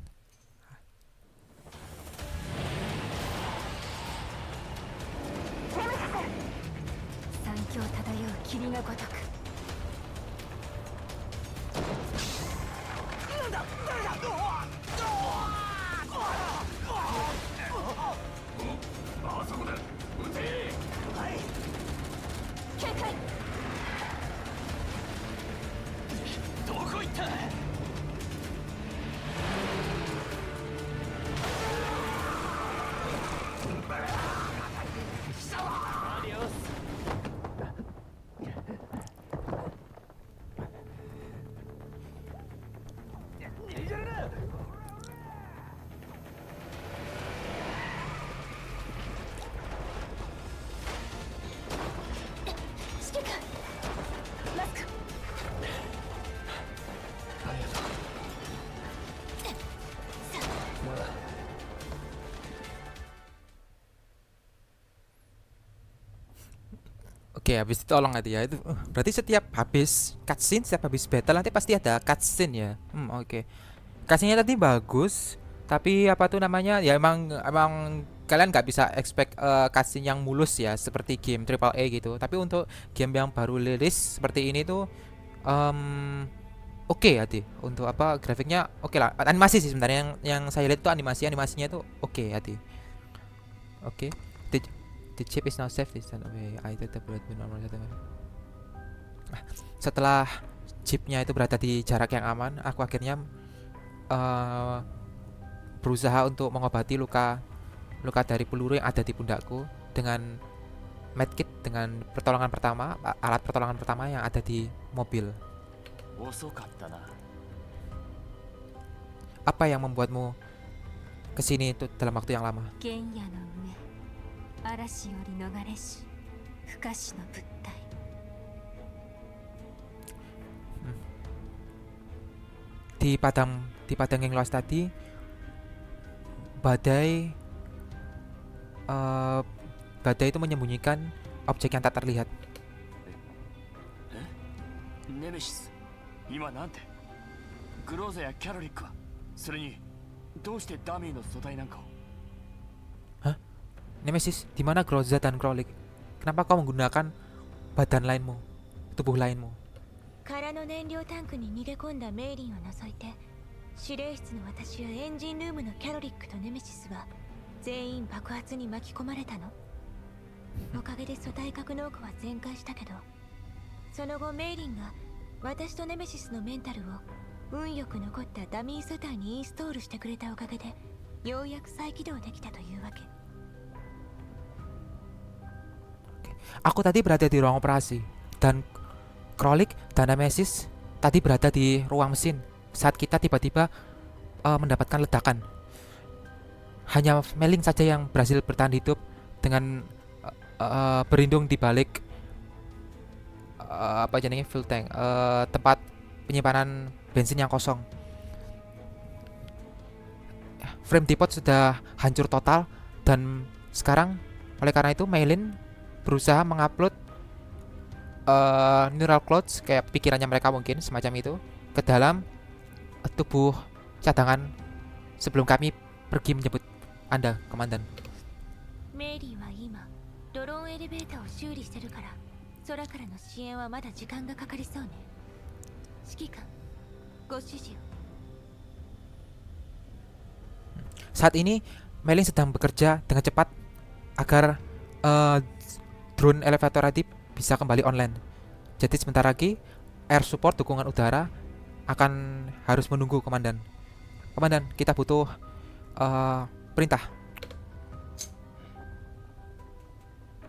Oke, habis itu tolong nanti ya. Itu berarti setiap habis cutscene, setiap habis battle nanti pasti ada cutscene ya. Oke. Cutscene-nya tadi bagus, tapi apa tuh namanya? Ya emang kalian nggak bisa expect cutscene yang mulus ya seperti game AAA gitu. Tapi untuk game yang baru rilis seperti ini tuh oke ya, untuk apa grafiknya oke lah. Animasi sih sebenarnya yang saya lihat tuh animasinya tuh oke ya, Oke. The chip is now safe this time away. I tetap berat normal. Setelah chipnya itu berada di jarak yang aman, aku akhirnya berusaha untuk mengobati luka dari peluru yang ada di pundakku dengan medkit, dengan alat pertolongan pertama yang ada di mobil. Apa yang membuatmu kesini itu dalam waktu yang lama? Di padang yang luas tadi, badai itu menyembunyikan objek yang tak terlihat. ネメシス、今なんてグローザやキャロリックは、それにどうしてダミーの素体なんかを。 Nemesis, di mana Groza dan Krolik? Kenapa kau menggunakan badan lainmu, tubuh lainmu? 空の燃料タンクに逃げ込んだメイリンを除いて、司令室の私やエンジンルームのキャロリックとネメシスは全員爆発に巻き込まれたの。おかげで素体格納庫は全壊したけど、その後メイリンが私とネメシスのメンタルを運よく残ったダミー素体にインストールしてくれたおかげで、ようやく再起動できたというわけ。 Aku tadi berada di ruang operasi dan Krolik dan Nemesis tadi berada di ruang mesin saat kita tiba-tiba mendapatkan ledakan. Hanya Meling saja yang berhasil bertahan hidup dengan berlindung di balik apa jadinya fuel tank, tempat penyimpanan bensin yang kosong. Frame depot sudah hancur total dan sekarang oleh karena itu Meilin berusaha mengupload neural clouds, kayak pikirannya mereka mungkin semacam itu, ke dalam tubuh cadangan sebelum kami pergi menjemput Anda, Komandan. メイリーは今ドローンエレベーターを修理してるから、空からの支援はまだ時間がかかりそうね。指揮官、ご指示を。 Saat ini Meling sedang bekerja dengan cepat agar drone elevator tadi bisa kembali online. Jadi sebentar lagi air support dukungan udara akan harus menunggu, Komandan. Komandan, kita butuh perintah.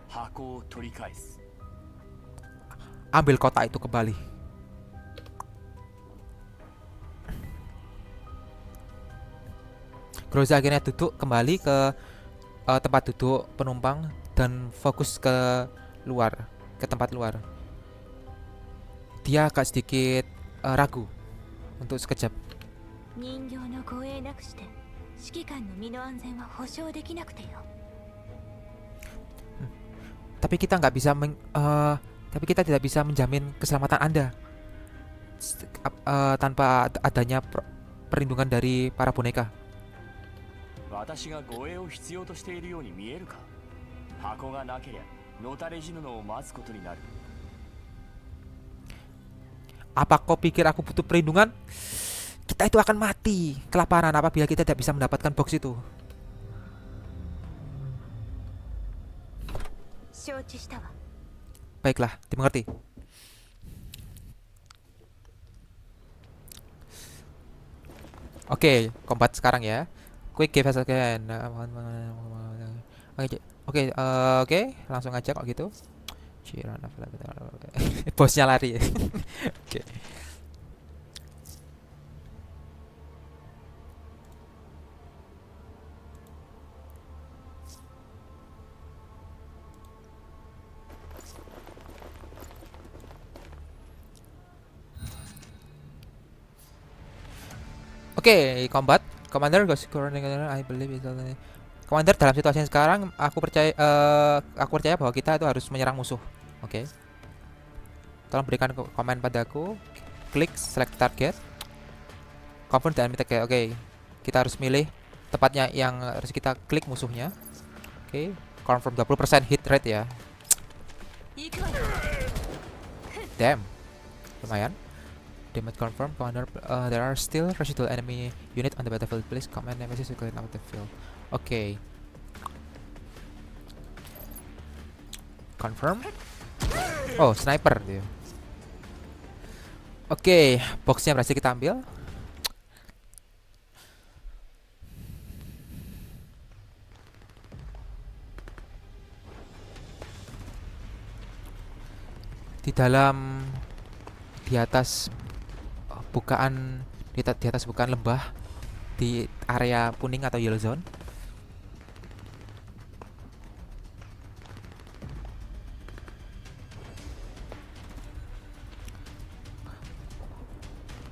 箱を取り返す。 Ambil kotak itu kembali. Groza akhirnya duduk kembali ke tempat duduk penumpang dan fokus ke luar, ke tempat luar. Dia agak sedikit ragu untuk sekejap. 人形の護衛なくして指揮官の身の安全は保証できなくてよ。 Tapi kita nggak bisa tapi kita tidak bisa menjamin keselamatan Anda tanpa adanya perlindungan dari para boneka. 私が護衛を必要としているように見えるか。箱がなけりゃのたれ死ぬのを待つことになる。 Apa kau pikir aku butuh perlindungan? Kita itu akan mati kelaparan apabila kita tidak bisa mendapatkan box itu. 承知したわ。 Baiklah, dimengerti. Oke, combat sekarang ya. Quick give us again. Oke, langsung aja kok gitu. Bosnya lari. Oke. Oke, combat. Commander, I believe it's Commander, dalam situasi yang sekarang aku percaya bahwa kita itu harus menyerang musuh. Oke. Tolong berikan komen padaku. Klik select target. Confirm dan target. Oke. Kita harus milih tepatnya yang harus kita klik musuhnya. Oke. Confirm 20% hit rate ya. Damn. Lumayan. Damage confirm, Commander. There are still residual enemy unit on the battlefield. Please command Nemesis to clear out the field. Okay. Confirm. Oh, sniper dia. Oke, boxnya berhasil kita ambil. Di atas bukaan di atas bukaan lembah di area kuning atau yellow zone.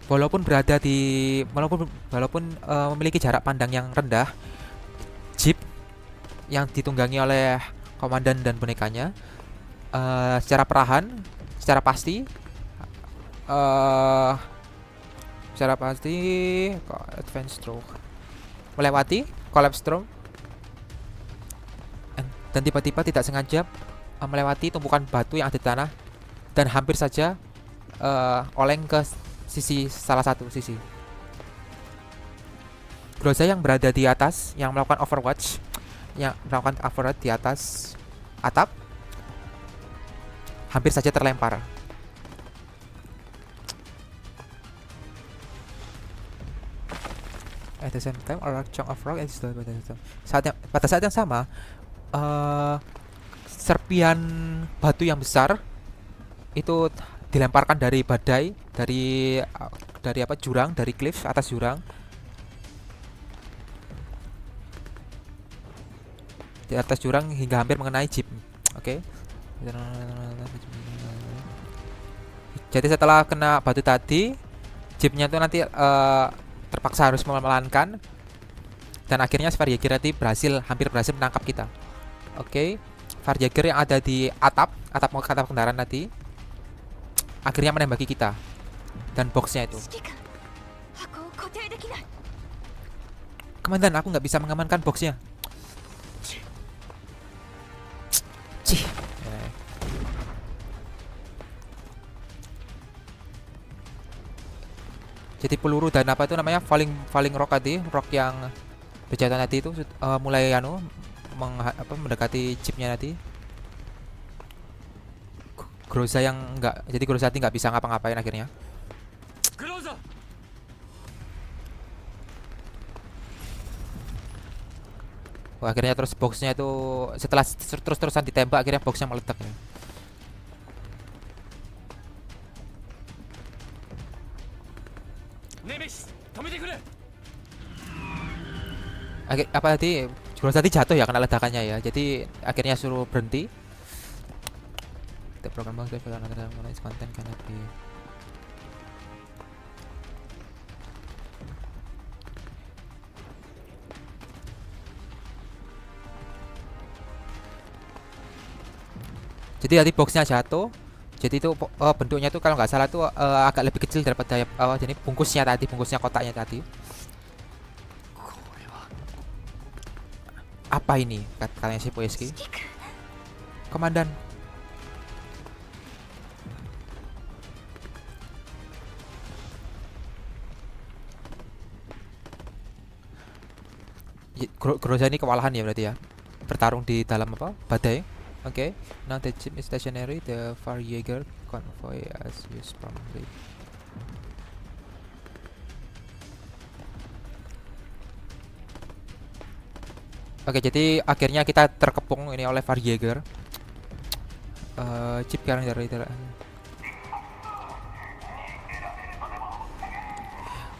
Walaupun memiliki jarak pandang yang rendah, jeep yang ditunggangi oleh komandan dan bonekanya secara perlahan, secara pasti, eh secara pasti advance stroke melewati collapse storm, dan tiba-tiba tidak sengaja melewati tumpukan batu yang ada di tanah dan hampir saja oleng ke salah satu sisi. Groza yang berada di atas, yang melakukan overwatch, yang melakukan overwatch di atas atap, hampir saja terlempar. At the same time, a large chunk of rock is pada saat yang sama, serpian batu yang besar itu dilemparkan dari badai, dari apa, jurang, dari cliff, atas jurang, di atas jurang hingga hampir mengenai jeep. Oke. Jadi setelah kena batu tadi, jeepnya itu nanti terpaksa harus memelankan, dan akhirnya Svarjager tadi hampir berhasil menangkap kita. Oke. Svarjager yang ada di atap kendaraan tadi akhirnya menembaki kita dan boxnya itu. Komandan, aku nggak bisa mengamankan boxnya. Cih. Jadi peluru dan apa itu namanya, falling rock tadi, rock yang berjatuhan tadi itu mulai mendekati chipnya tadi. Groza yang enggak, jadi Groza tadi nggak bisa ngapa-ngapain akhirnya. Wah, akhirnya terus boxnya itu setelah terus-terusan ditembak, akhirnya boxnya meledak ya. Apa tadi, Groza tadi jatuh ya kena ledakannya ya. Jadi akhirnya suruh berhenti. The program box content cannot be. Jadi tadi boxnya jatuh. Jadi itu bentuknya itu kalau nggak salah itu agak lebih kecil daripada jadi bungkusnya kotaknya tadi. Apa ini? Katanya si Poeski. Komandan. Groza ini kewalahan ya berarti ya. Bertarung di dalam apa? Badai. Oke. Now the jeep is stationary. The Svarjager convoy as used promptly. Oke, jadi akhirnya kita terkepung ini oleh Svarjager. Jeep sekarang dari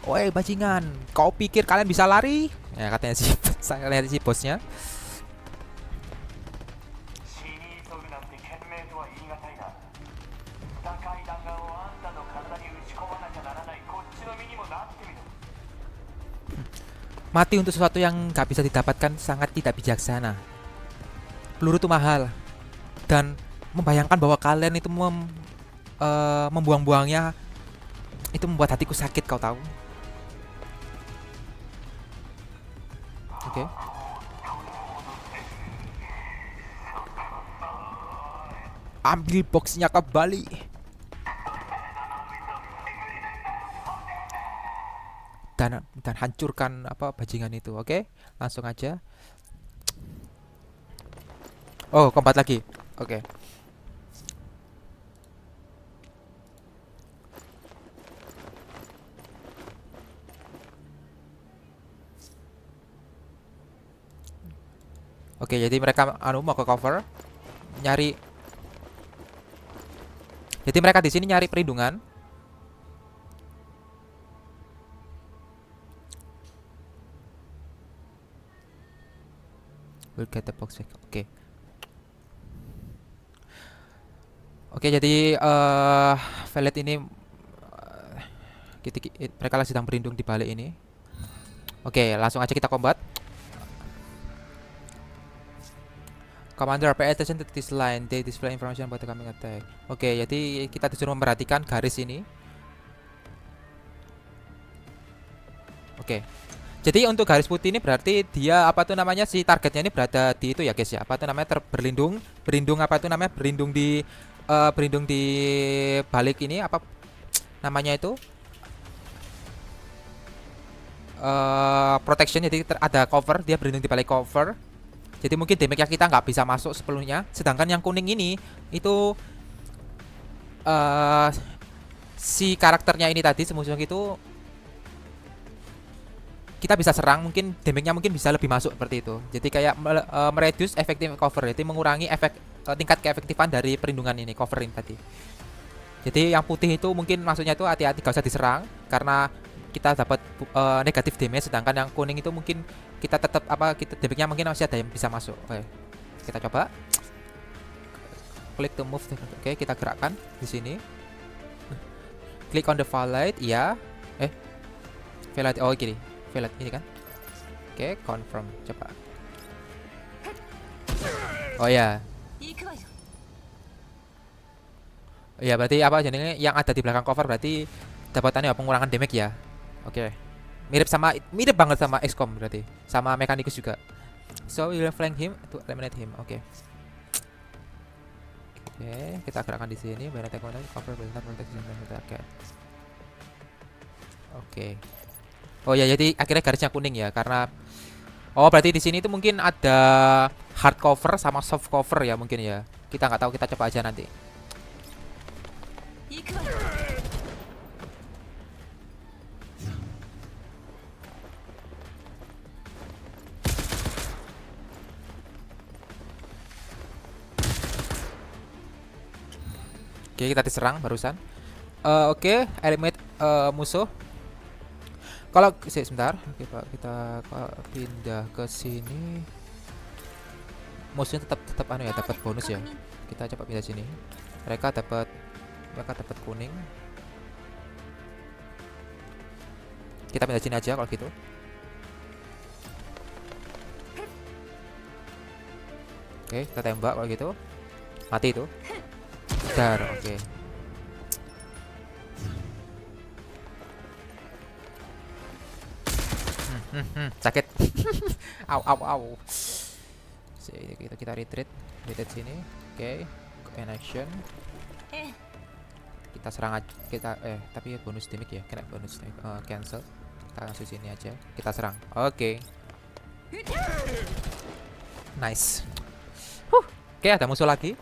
Woi bajingan, kau pikir kalian bisa lari? Ya katanya sih, saya lihat si bosnya. Mati untuk sesuatu yang gak bisa didapatkan sangat tidak bijaksana. Peluru itu mahal, dan membayangkan bahwa kalian itu membuang-buangnya itu membuat hatiku sakit, kau tahu. Oke. Ambil boxnya kembali. Dan hancurkan apa bajingan itu. Oke, langsung aja. Oh, combat lagi. Oke. Oke, jadi mereka mau ke cover, nyari. Jadi mereka di sini nyari perlindungan. We'll get the box back. Oke. Oke, jadi Valet ini mereka sedang berlindung di balik ini. Oke, langsung aja kita combat. Commander, pay attention to this line. They display information about the coming attack. Oke, jadi kita disuruh memperhatikan garis ini. Oke. Jadi untuk garis putih ini berarti dia apa tuh namanya, si targetnya ini berada di itu ya guys ya. Apa tuh namanya, berlindung apa tuh namanya, berlindung di balik ini apa namanya itu? Protection, jadi ada cover, dia berlindung di balik cover. Jadi mungkin damage-nya kita nggak bisa masuk sepenuhnya. Sedangkan yang kuning ini itu si karakternya ini tadi, semusuh itu kita bisa serang, mungkin damage-nya mungkin bisa lebih masuk seperti itu. Jadi kayak mereduce effective cover, jadi mengurangi tingkat keefektifan dari perlindungan ini, covering tadi. Jadi yang putih itu mungkin maksudnya itu hati-hati, gak usah diserang karena kita dapat negatif damage. Sedangkan yang kuning itu mungkin kita tetap damage-nya mungkin masih ada yang bisa masuk. Oke, kita coba klik to move. Oke, kita gerakkan di sini. Klik on the Violet, iya. Violet, oh gini. Violet ini kan. Oke, confirm, coba. Oh ya. Ya berarti apa jadinya yang ada di belakang cover berarti dapatannya pengurangan damage ya. Oke. Mirip banget sama XCOM berarti. Sama Mechanicus juga. So we will flank him to eliminate him. Oke. Oke, kita gerakkan di sini. Banyak teknologi cover bentar protection. Oke. Oh ya, jadi akhirnya garisnya kuning ya karena berarti di sini itu mungkin ada hard cover sama soft cover ya mungkin ya. Kita nggak tahu, kita coba aja nanti. Oke, kita diserang barusan. Oke, eliminate musuh. Kalau sebentar, kita pindah ke sini. Musuhnya tetap anu ya, dapat bonus ya. Kita coba pindah sini. Mereka dapat kuning. Kita pindah sini aja kalau gitu. Oke, kita tembak kalau gitu. Mati itu. Dar, oke. Sakit. Au. Sini kita retreat sini. Oke, in action. Kita serang aja. Tapi bonus damage ya, kena bonus cancel. Kita langsung sini aja. Kita serang. Oke. Nice. Oke, ada musuh lagi.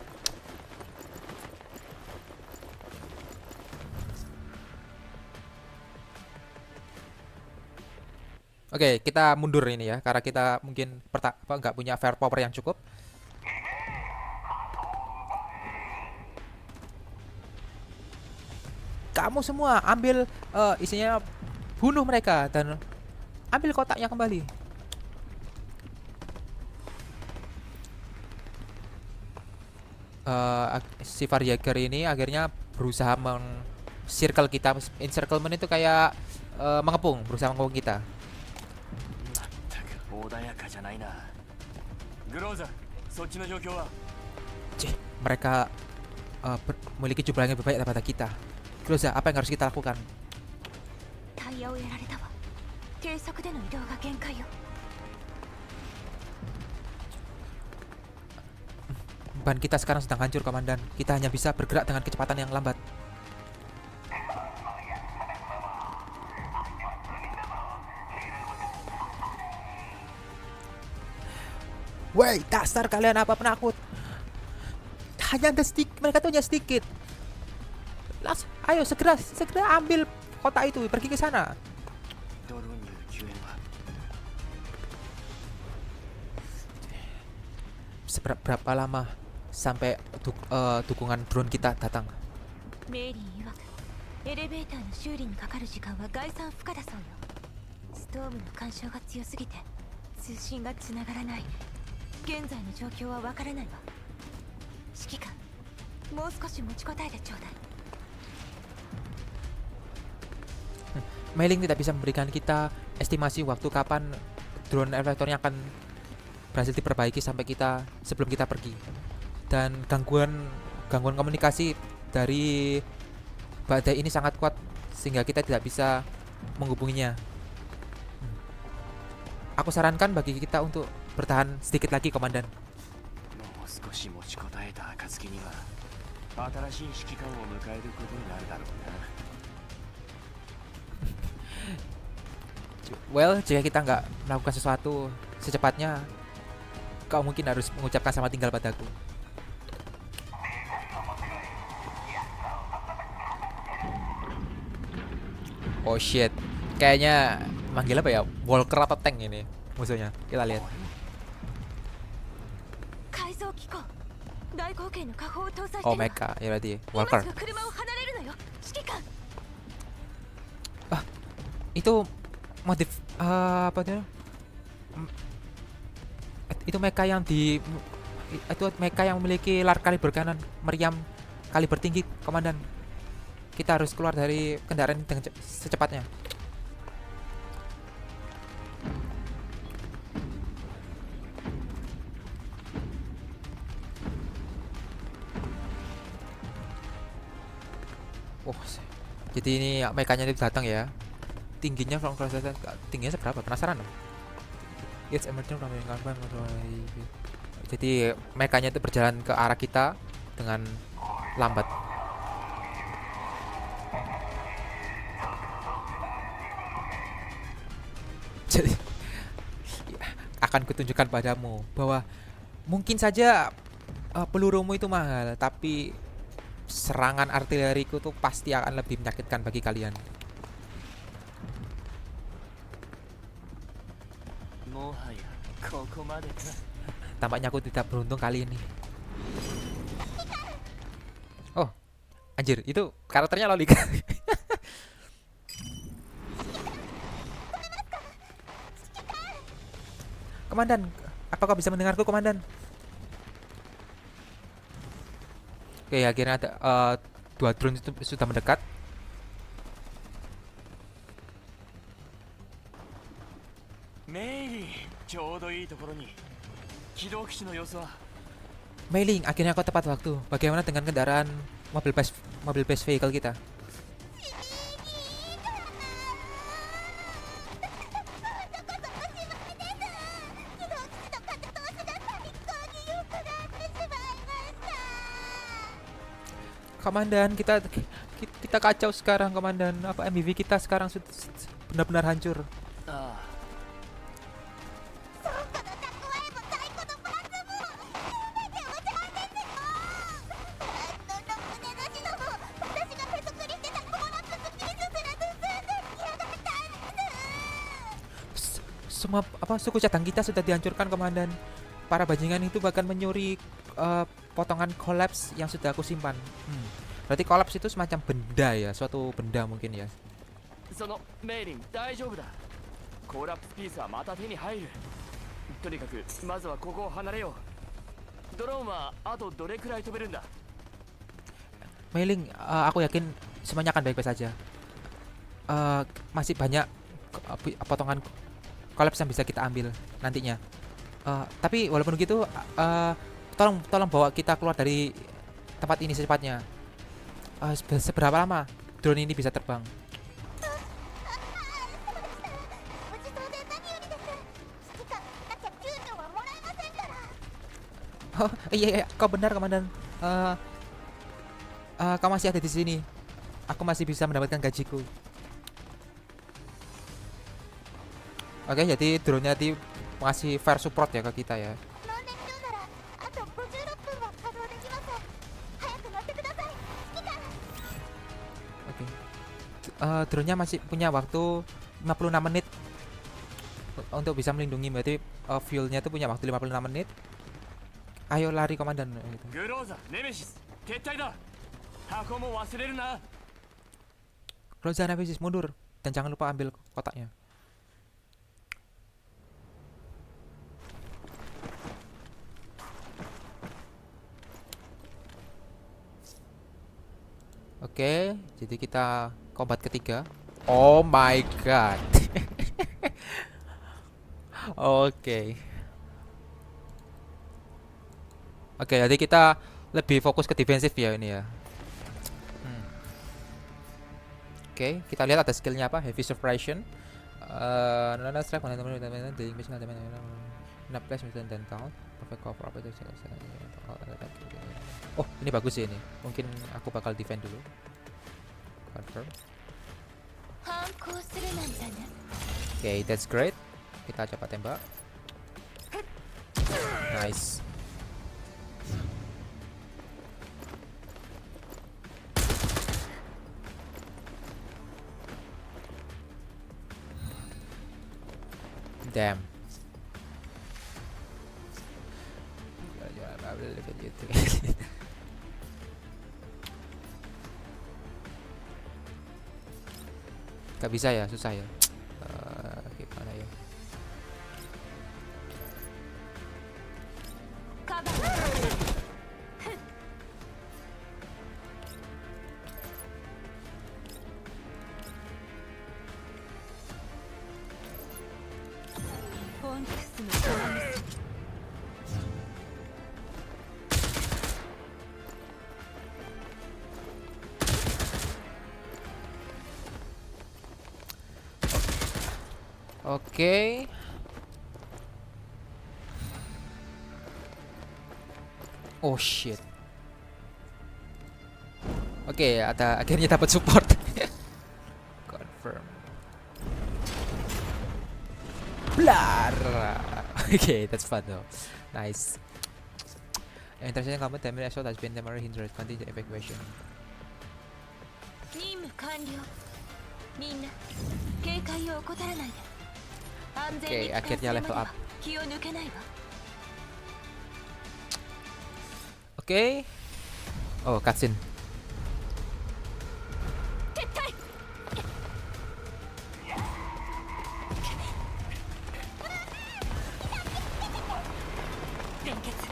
Oke, kita mundur ini ya, karena kita mungkin nggak punya firepower yang cukup. Kamu semua ambil isinya, bunuh mereka dan ambil kotaknya kembali. Si Varjager ini akhirnya berusaha circle kita. Encirclement itu kayak berusaha mengepung kita. Mereka memiliki jumlah yang lebih banyak daripada kita. Groza, apa yang harus kita lakukan? Ban kita sekarang sedang hancur, Komandan. Kita hanya bisa bergerak dengan kecepatan yang lambat. Woi, dasar kalian apa penakut? Mereka tuh hanya sedikit. Ayo segera ambil kotak itu, pergi ke sana. Berapa lama sampai dukungan drone kita datang? Mailing tidak bisa memberikan kita estimasi waktu kapan drone elevatornya akan berhasil diperbaiki sampai kita sebelum kita pergi. Dan gangguan komunikasi dari badai ini sangat kuat sehingga kita tidak bisa menghubunginya. Aku sarankan bagi kita untuk bertahan sedikit lagi, Komandan. もう少し持ちこたえた暁には新しい指揮官を迎えることになるだろうな。 Well, jika kita nggak melakukan sesuatu secepatnya, kau mungkin harus mengucapkan selamat tinggal padaku. Oh shit, kayaknya manggil apa ya? Walker atau tank ini musuhnya. Kita lihat. 改造機構大口径の火砲を搭載してる Oh わ mecha, ya berarti 今 Walker. すぐ車を離れるのよ指揮官 Itu modif apa tuh? Itu mecha yang itu mecha yang memiliki lar kaliber kanan, meriam kaliber tinggi, Komandan. Kita harus keluar dari kendaraan ini dengan secepatnya. Oh, jadi ini mekanya itu datang ya. Tingginya from cross tingginya seberapa? Penasaran dong. It's emerging from the carbon. Jadi mekanya itu berjalan ke arah kita dengan lambat. Jadi akan kutunjukkan padamu bahwa mungkin saja pelurumu itu mahal, tapi serangan artileriku tuh pasti akan lebih menyakitkan bagi kalian. もはやここまでか。 Tampaknya aku tidak beruntung kali ini. Oh, anjir, itu karakternya Lolika. Komandan, apakah bisa mendengarku, Komandan? Oke, akhirnya ada dua drone itu sudah mendekat. Mei, ちょうどいいところに。起動機種の様子は。 Mailing, akhirnya kau tepat waktu. Bagaimana dengan kendaraan mobil base vehicle kita? Komandan, kita kacau sekarang, Komandan. Apa MBV kita sekarang benar-benar hancur. ああ。 Semua suku cadang kita sudah dihancurkan, Komandan. Para bajingan itu bahkan menyuri potongan kolaps yang sudah aku simpan. Berarti kolaps itu semacam benda ya, suatu benda mungkin ya. そのメイリン大丈夫だ。コーラップスピースはまた手に入る。とにかくまずはここを離れよう。ドローンはあとどれくらい飛べるんだ。 Mailing, aku yakin semuanya akan baik-baik saja. Masih banyak potongan kolaps yang bisa kita ambil nantinya. Tapi walaupun begitu, tolong bawa kita keluar dari tempat ini secepatnya. Seberapa lama drone ini bisa terbang? Oh iya, kau benar, Komandan. Kau masih ada di sini. Aku masih bisa mendapatkan gajiku. Oke, jadi drone-nya ngasih fair support ya ke kita ya. Oke. Drone-nya masih punya waktu 56 menit untuk bisa melindungi. Berarti fuel-nya itu punya waktu 56 menit. Ayo lari, Komandan. グローザ、ネメシス、撤退だ。箱も忘れるな。 Rosa Nemesis, mundur dan jangan lupa ambil kotaknya. Oke, jadi kita combat ketiga. Oh my god. Oke. Oke, jadi kita lebih fokus ke defensif ya ini ya. Oke, kita lihat ada skillnya apa? Heavy suppression. Nana strike mana teman teman dealing mission ada mana. Nah, place mission dan down. Perfect cover apa itu? Oh, ini bagus sih ini. Mungkin aku bakal defend dulu. Confirm. Oke, that's great. Kita coba tembak. Nice. Damn. Gak bisa ya, susah ya. Gimana ya? Oke. Oh shit. Oke, ada akhirnya dapat support. Confirm. Blar. Oke, that's fun though. Nice. Intersection combat damage assault has been temporarily hindered. Continue evacuation. 任務完了。みんな警戒を怠らないで。安全に帰還するまでは気を抜けないわ。 Oke. Oh, cutscene. 撤退。連結。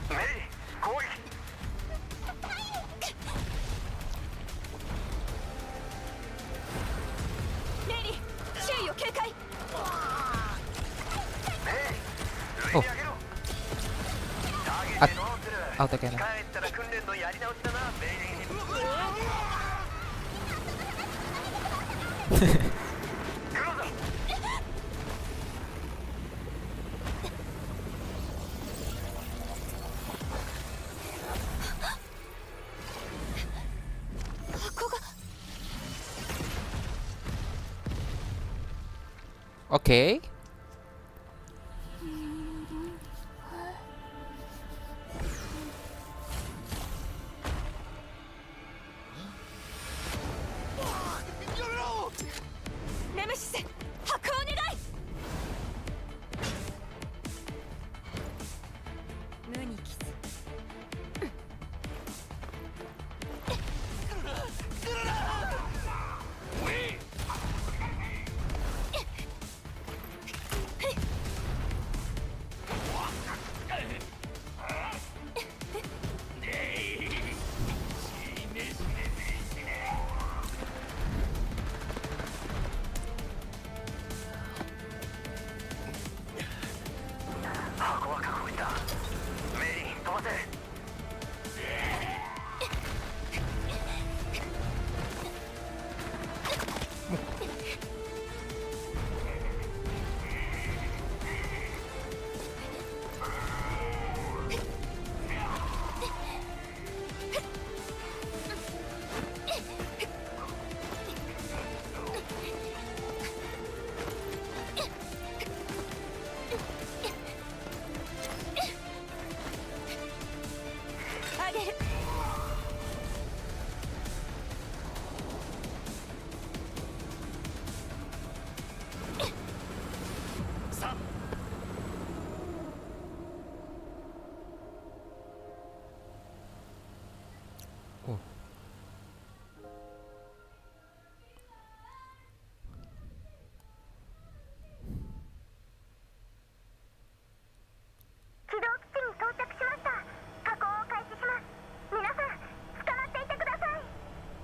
メリー攻撃。メリー、周囲を警戒。上に上げろ。ターゲットにドローンする。アウトキャノン。帰ったら訓練のやり直しだな、メイリー。来るぞ。箱が。 Oke.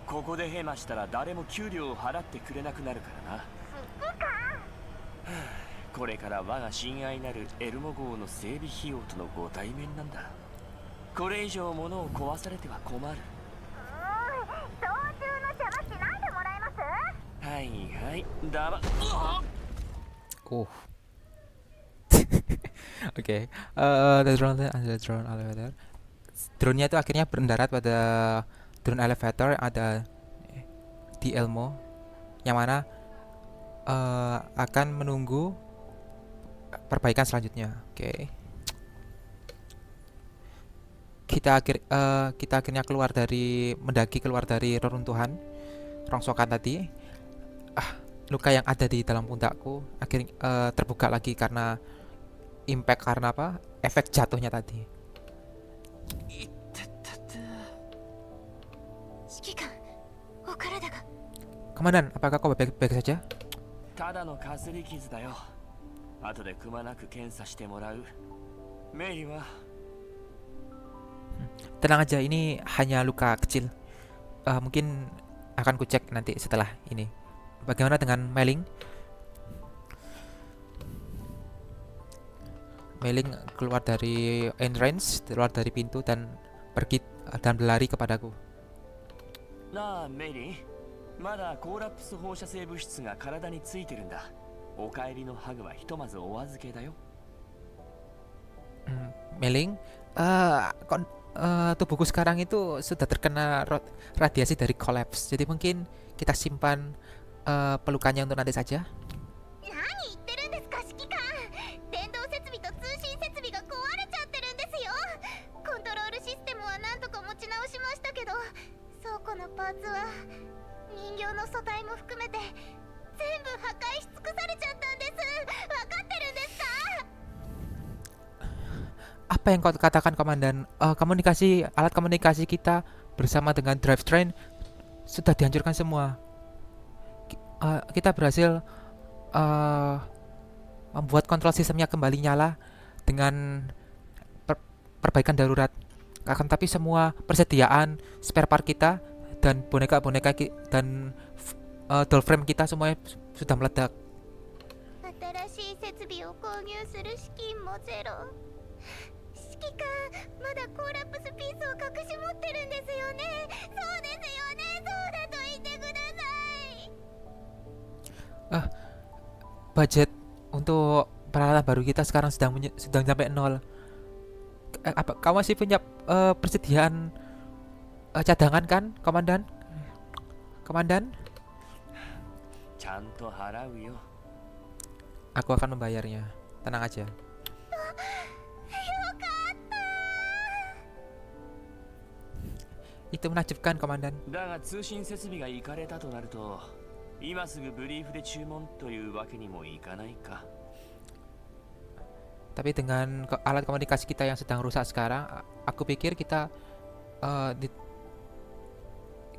ここでヘマしたら誰も給料を払ってくれなくなるからな。これから我が親愛なるエルモ号の整備費用とのご対面なんだ。これ以上物を壊されては困る。操縦の邪魔しないでもらえます？はいはいだまOh. Oke, the drone elevator. Drone-nya itu akhirnya mendarat pada drone elevator yang ada di Elmo, yang mana akan menunggu perbaikan selanjutnya. Oke. Kita akhirnya mendaki keluar dari reruntuhan rongsokan tadi. Luka yang ada di dalam pundakku akhirnya terbuka lagi karena impact, karena apa? Efek jatuhnya tadi. 指揮官、お体が。 Komandan, apakah kau baik-baik saja? ただのかすり傷だよ。後でくまなく検査してもらう。メイリンは Tenang aja, ini hanya luka kecil. Mungkin akan kucek nanti setelah ini. Bagaimana dengan Mei-Ling? Mei-Ling keluar dari entrance, keluar dari pintu dan pergi dan berlari kepadaku. なあメイリン、まだコーラプス放射性物質が体についてるんだ。お帰りのハグはひとまずお預けだよ。 Mei-Ling, tubuhku sekarang itu sudah terkena radiasi dari collapse. Jadi mungkin kita simpan pelukannya untuk nanti saja. 何言ってるんですか指揮官。電動設備と通信設備が壊れちゃってるんですよ。コントロールシステムは何とか持ち直しましたけど、倉庫のパーツは人形の素体も含めて全部破壊し尽くされちゃったんです。分かってるんですか？ Apa yang kau katakan, Komandan? Alat komunikasi kita bersama dengan drivetrain sudah dihancurkan semua. Kita berhasil membuat kontrol sistemnya kembali nyala dengan perbaikan darurat. Akan tapi semua persediaan spare part kita dan boneka-boneka dan doll frame kita semuanya sudah meledak. 新しい設備を購入する資金もゼロ。指揮官、まだコーラプスピースを隠し持ってるんですよね。そうですよね。そうだと言ってください。 Budget untuk peralatan baru kita sekarang sedang sampai nol. Apa kamu masih punya persediaan cadangan kan, Komandan? Komandan? ちゃんと払うよ。 Aku akan membayarnya. Tenang aja. Itu menakjubkan, Komandan. だが通信設備がいかれたとなると、今すぐブリーフで注文というわけにもいかないか。 Tapi dengan alat komunikasi kita yang sedang rusak sekarang, aku pikir kita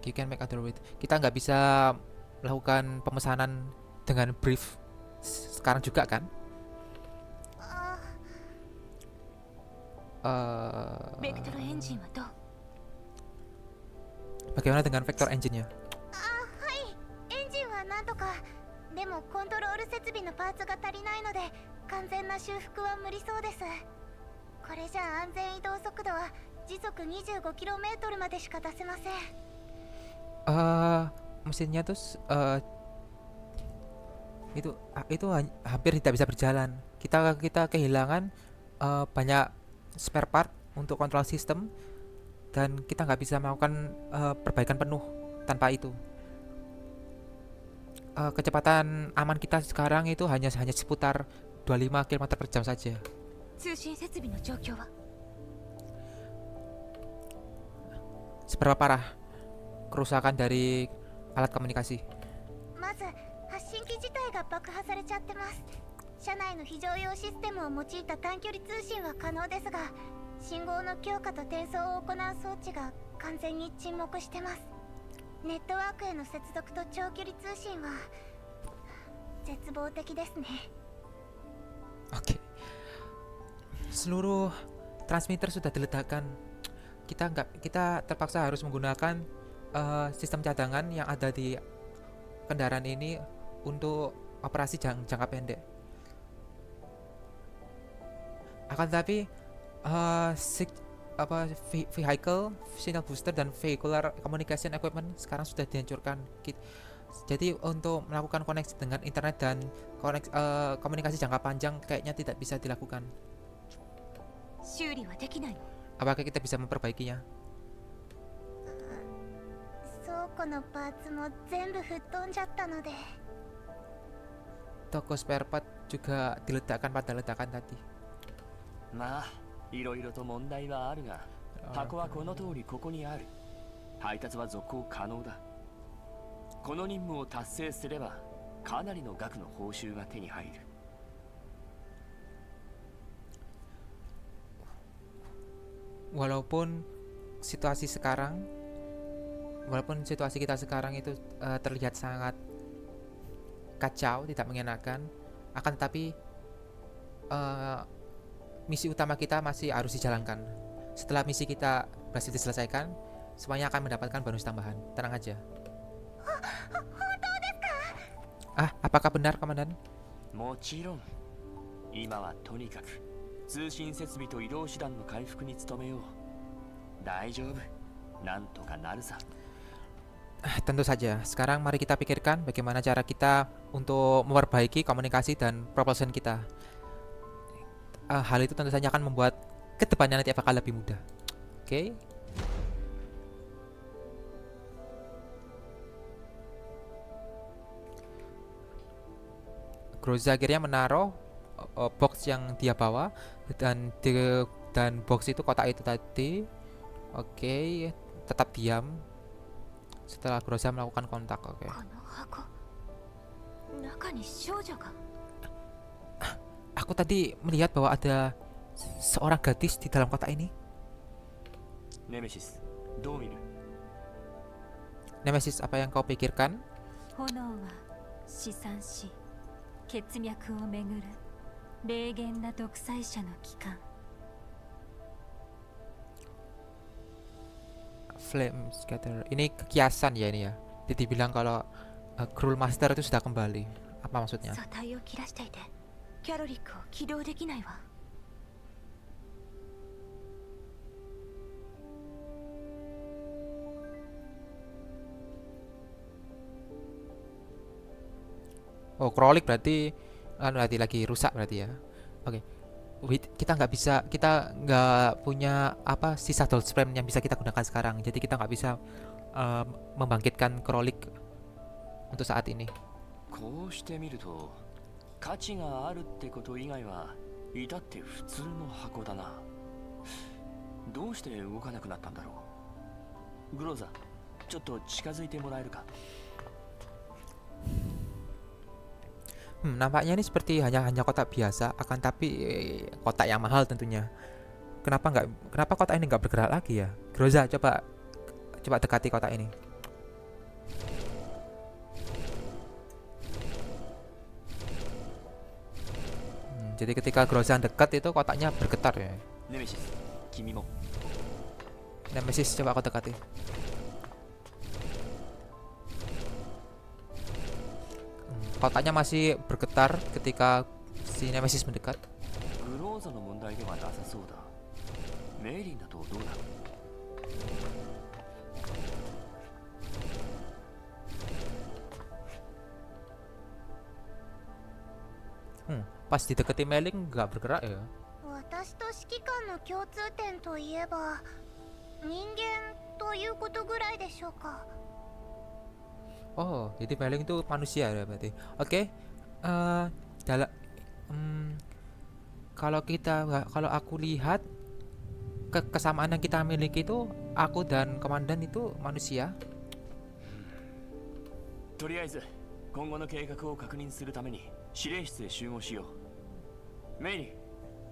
you can make other way. Kita nggak bisa melakukan pemesanan dengan brief sekarang juga kan? ベクトルエンジンはどう？ Bagaimana dengan vector engine-nya? はい、エンジンはなんとか。でもコントロール設備のパーツが足りないので完全な修復は無理そうです。これじゃ安全移動速度は時速 25km までしか出せません。 Mesinnya tuh itu hampir tidak bisa berjalan. Kita kehilangan banyak spare part untuk kontrol sistem dan kita nggak bisa melakukan perbaikan penuh tanpa itu. Kecepatan aman kita sekarang itu hanya seputar 25 km per jam saja. 通信設備の状況は？ Seberapa parah kerusakan dari alat komunikasi? まず発信機自体が爆破されちゃってます。車内の非常用システムを用いた短距離通信は可能ですが、信号の強化と転送を行う装置が完全に沈黙してます。ネットワークへの接続と長距離通信は絶望的ですね。 Oke. Seluruh transmitter sudah diledakkan. Kita terpaksa harus menggunakan sistem cadangan yang ada di kendaraan ini untuk operasi jangka pendek. Akan tetapi vehicle, signal booster dan vehicular communication equipment sekarang sudah dihancurkan. Jadi untuk melakukan koneksi dengan internet dan komunikasi jangka panjang kayaknya tidak bisa dilakukan. 修理はできないの？ Apakah kita bisa memperbaikinya? 倉庫のパーツも全部吹っ飛んじゃったので。 Toko spare part juga diledakkan pada ledakan tadi. まあいろいろと問題はあるが、箱はこの通りここにある。配達は続行可能だ。この任務を達成すればかなりの額の報酬が手に入る。 Walaupun situasi kita sekarang itu terlihat sangat kacau, tidak mengenakan, akan tetapi misi utama kita masih harus dijalankan. Setelah misi kita berhasil diselesaikan, semuanya akan mendapatkan bonus tambahan. Tenang aja. Apakah benar, Komandan? もちろん。今はとにかく通信設備と移動手段の回復に努めよう。大丈夫。なんとかなるさ。 Tentu saja. Sekarang mari kita pikirkan bagaimana cara kita untuk memperbaiki komunikasi dan propulsion kita. Hal itu tentu saja akan membuat kedepannya nanti bakal lebih mudah. Oke. Groza akhirnya menaruh box yang dia bawa dan box itu, kotak itu tadi. Oke, tetap diam setelah Groza melakukan kontak. Oke. この箱、中に少女が。 Aku tadi melihat bahwa ada seorang gadis di dalam kotak ini. ネメシス、どう見る？ Nemesis, apa yang kau pikirkan? 炎は試算し、血脈をめぐる霊源な独裁者の機関。 Flame scatter. Ini kiasan ya ini ya. Jadi bilang kalau Cruel Master itu sudah kembali. Apa maksudnya? 素体を切らしていて、キャロリックを起動できないわ。 Oh, Krolik berarti lagi rusak berarti ya. Oke. Kita nggak punya sisa Doll Frame yang bisa kita gunakan sekarang. Jadi kita nggak bisa membangkitkan Krolik untuk saat ini. こうしてみると価値があるってこと以外は至って普通の箱だな。どうして動かなくなったんだろう。グローザ、ちょっと近づいてもらえるか。 Nampaknya ini seperti hanya kotak biasa, akan tapi kotak yang mahal tentunya. Kenapa kotak ini nggak bergerak lagi ya? Groza, coba dekati kotak ini. Jadi ketika Groza dekat itu kotaknya bergetar ya. ネメシス、君も。 Nemesis, coba aku dekati. Kotaknya masih bergetar ketika si Nemesis mendekat. グローザの問題ではなさそうだ。メイリンだとどうだ。 Pas didekati Meling nggak bergerak ya. 私と指揮官の共通点といえば人間ということぐらいでしょうか。 Oh, jadi Meling itu manusia ya berarti. Oke. Kalau aku lihat kesamaan yang kita miliki itu, aku dan komandan itu manusia. とりあえず今後の計画を確認するために指令室へ集合しよう。メイリン、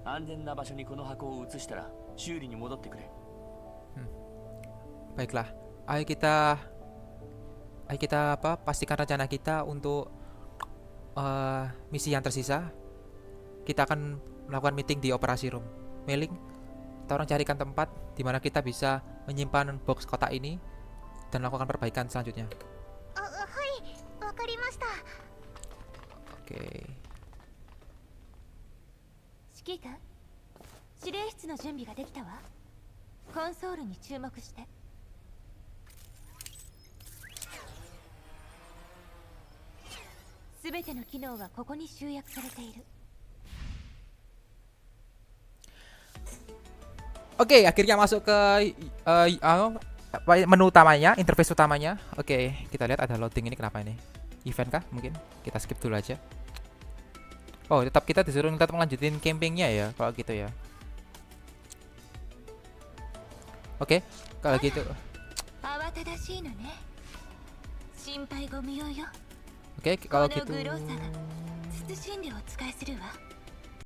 安全な場所にこの箱を移したら修理に戻ってくれ。 Baiklah, ayo kita pastikan rencana kita untuk misi yang tersisa. Kita akan melakukan meeting di operasi room. Meling, tolong carikan tempat di mana kita bisa menyimpan box kotak ini dan melakukan perbaikan selanjutnya. はい、わかりました。 Oke. 指揮官、の準備ができたわ。コンソールに注目して。すべての機能はここに集約されている。 Oke, akhirnya masuk ke menu utamanya, interface utamanya. Oke, kita lihat ada loading ini, kenapa ini? Event kah? Mungkin kita skip dulu aja. Oh, tetap kita disuruh tetap melanjutin campingnya ya, kalau gitu ya. Oke, kalau gitu. 慌ただしいのね。心配ご無用よ。 Oke, こ kalau の gitu. グローサが慎んでお使いするわ。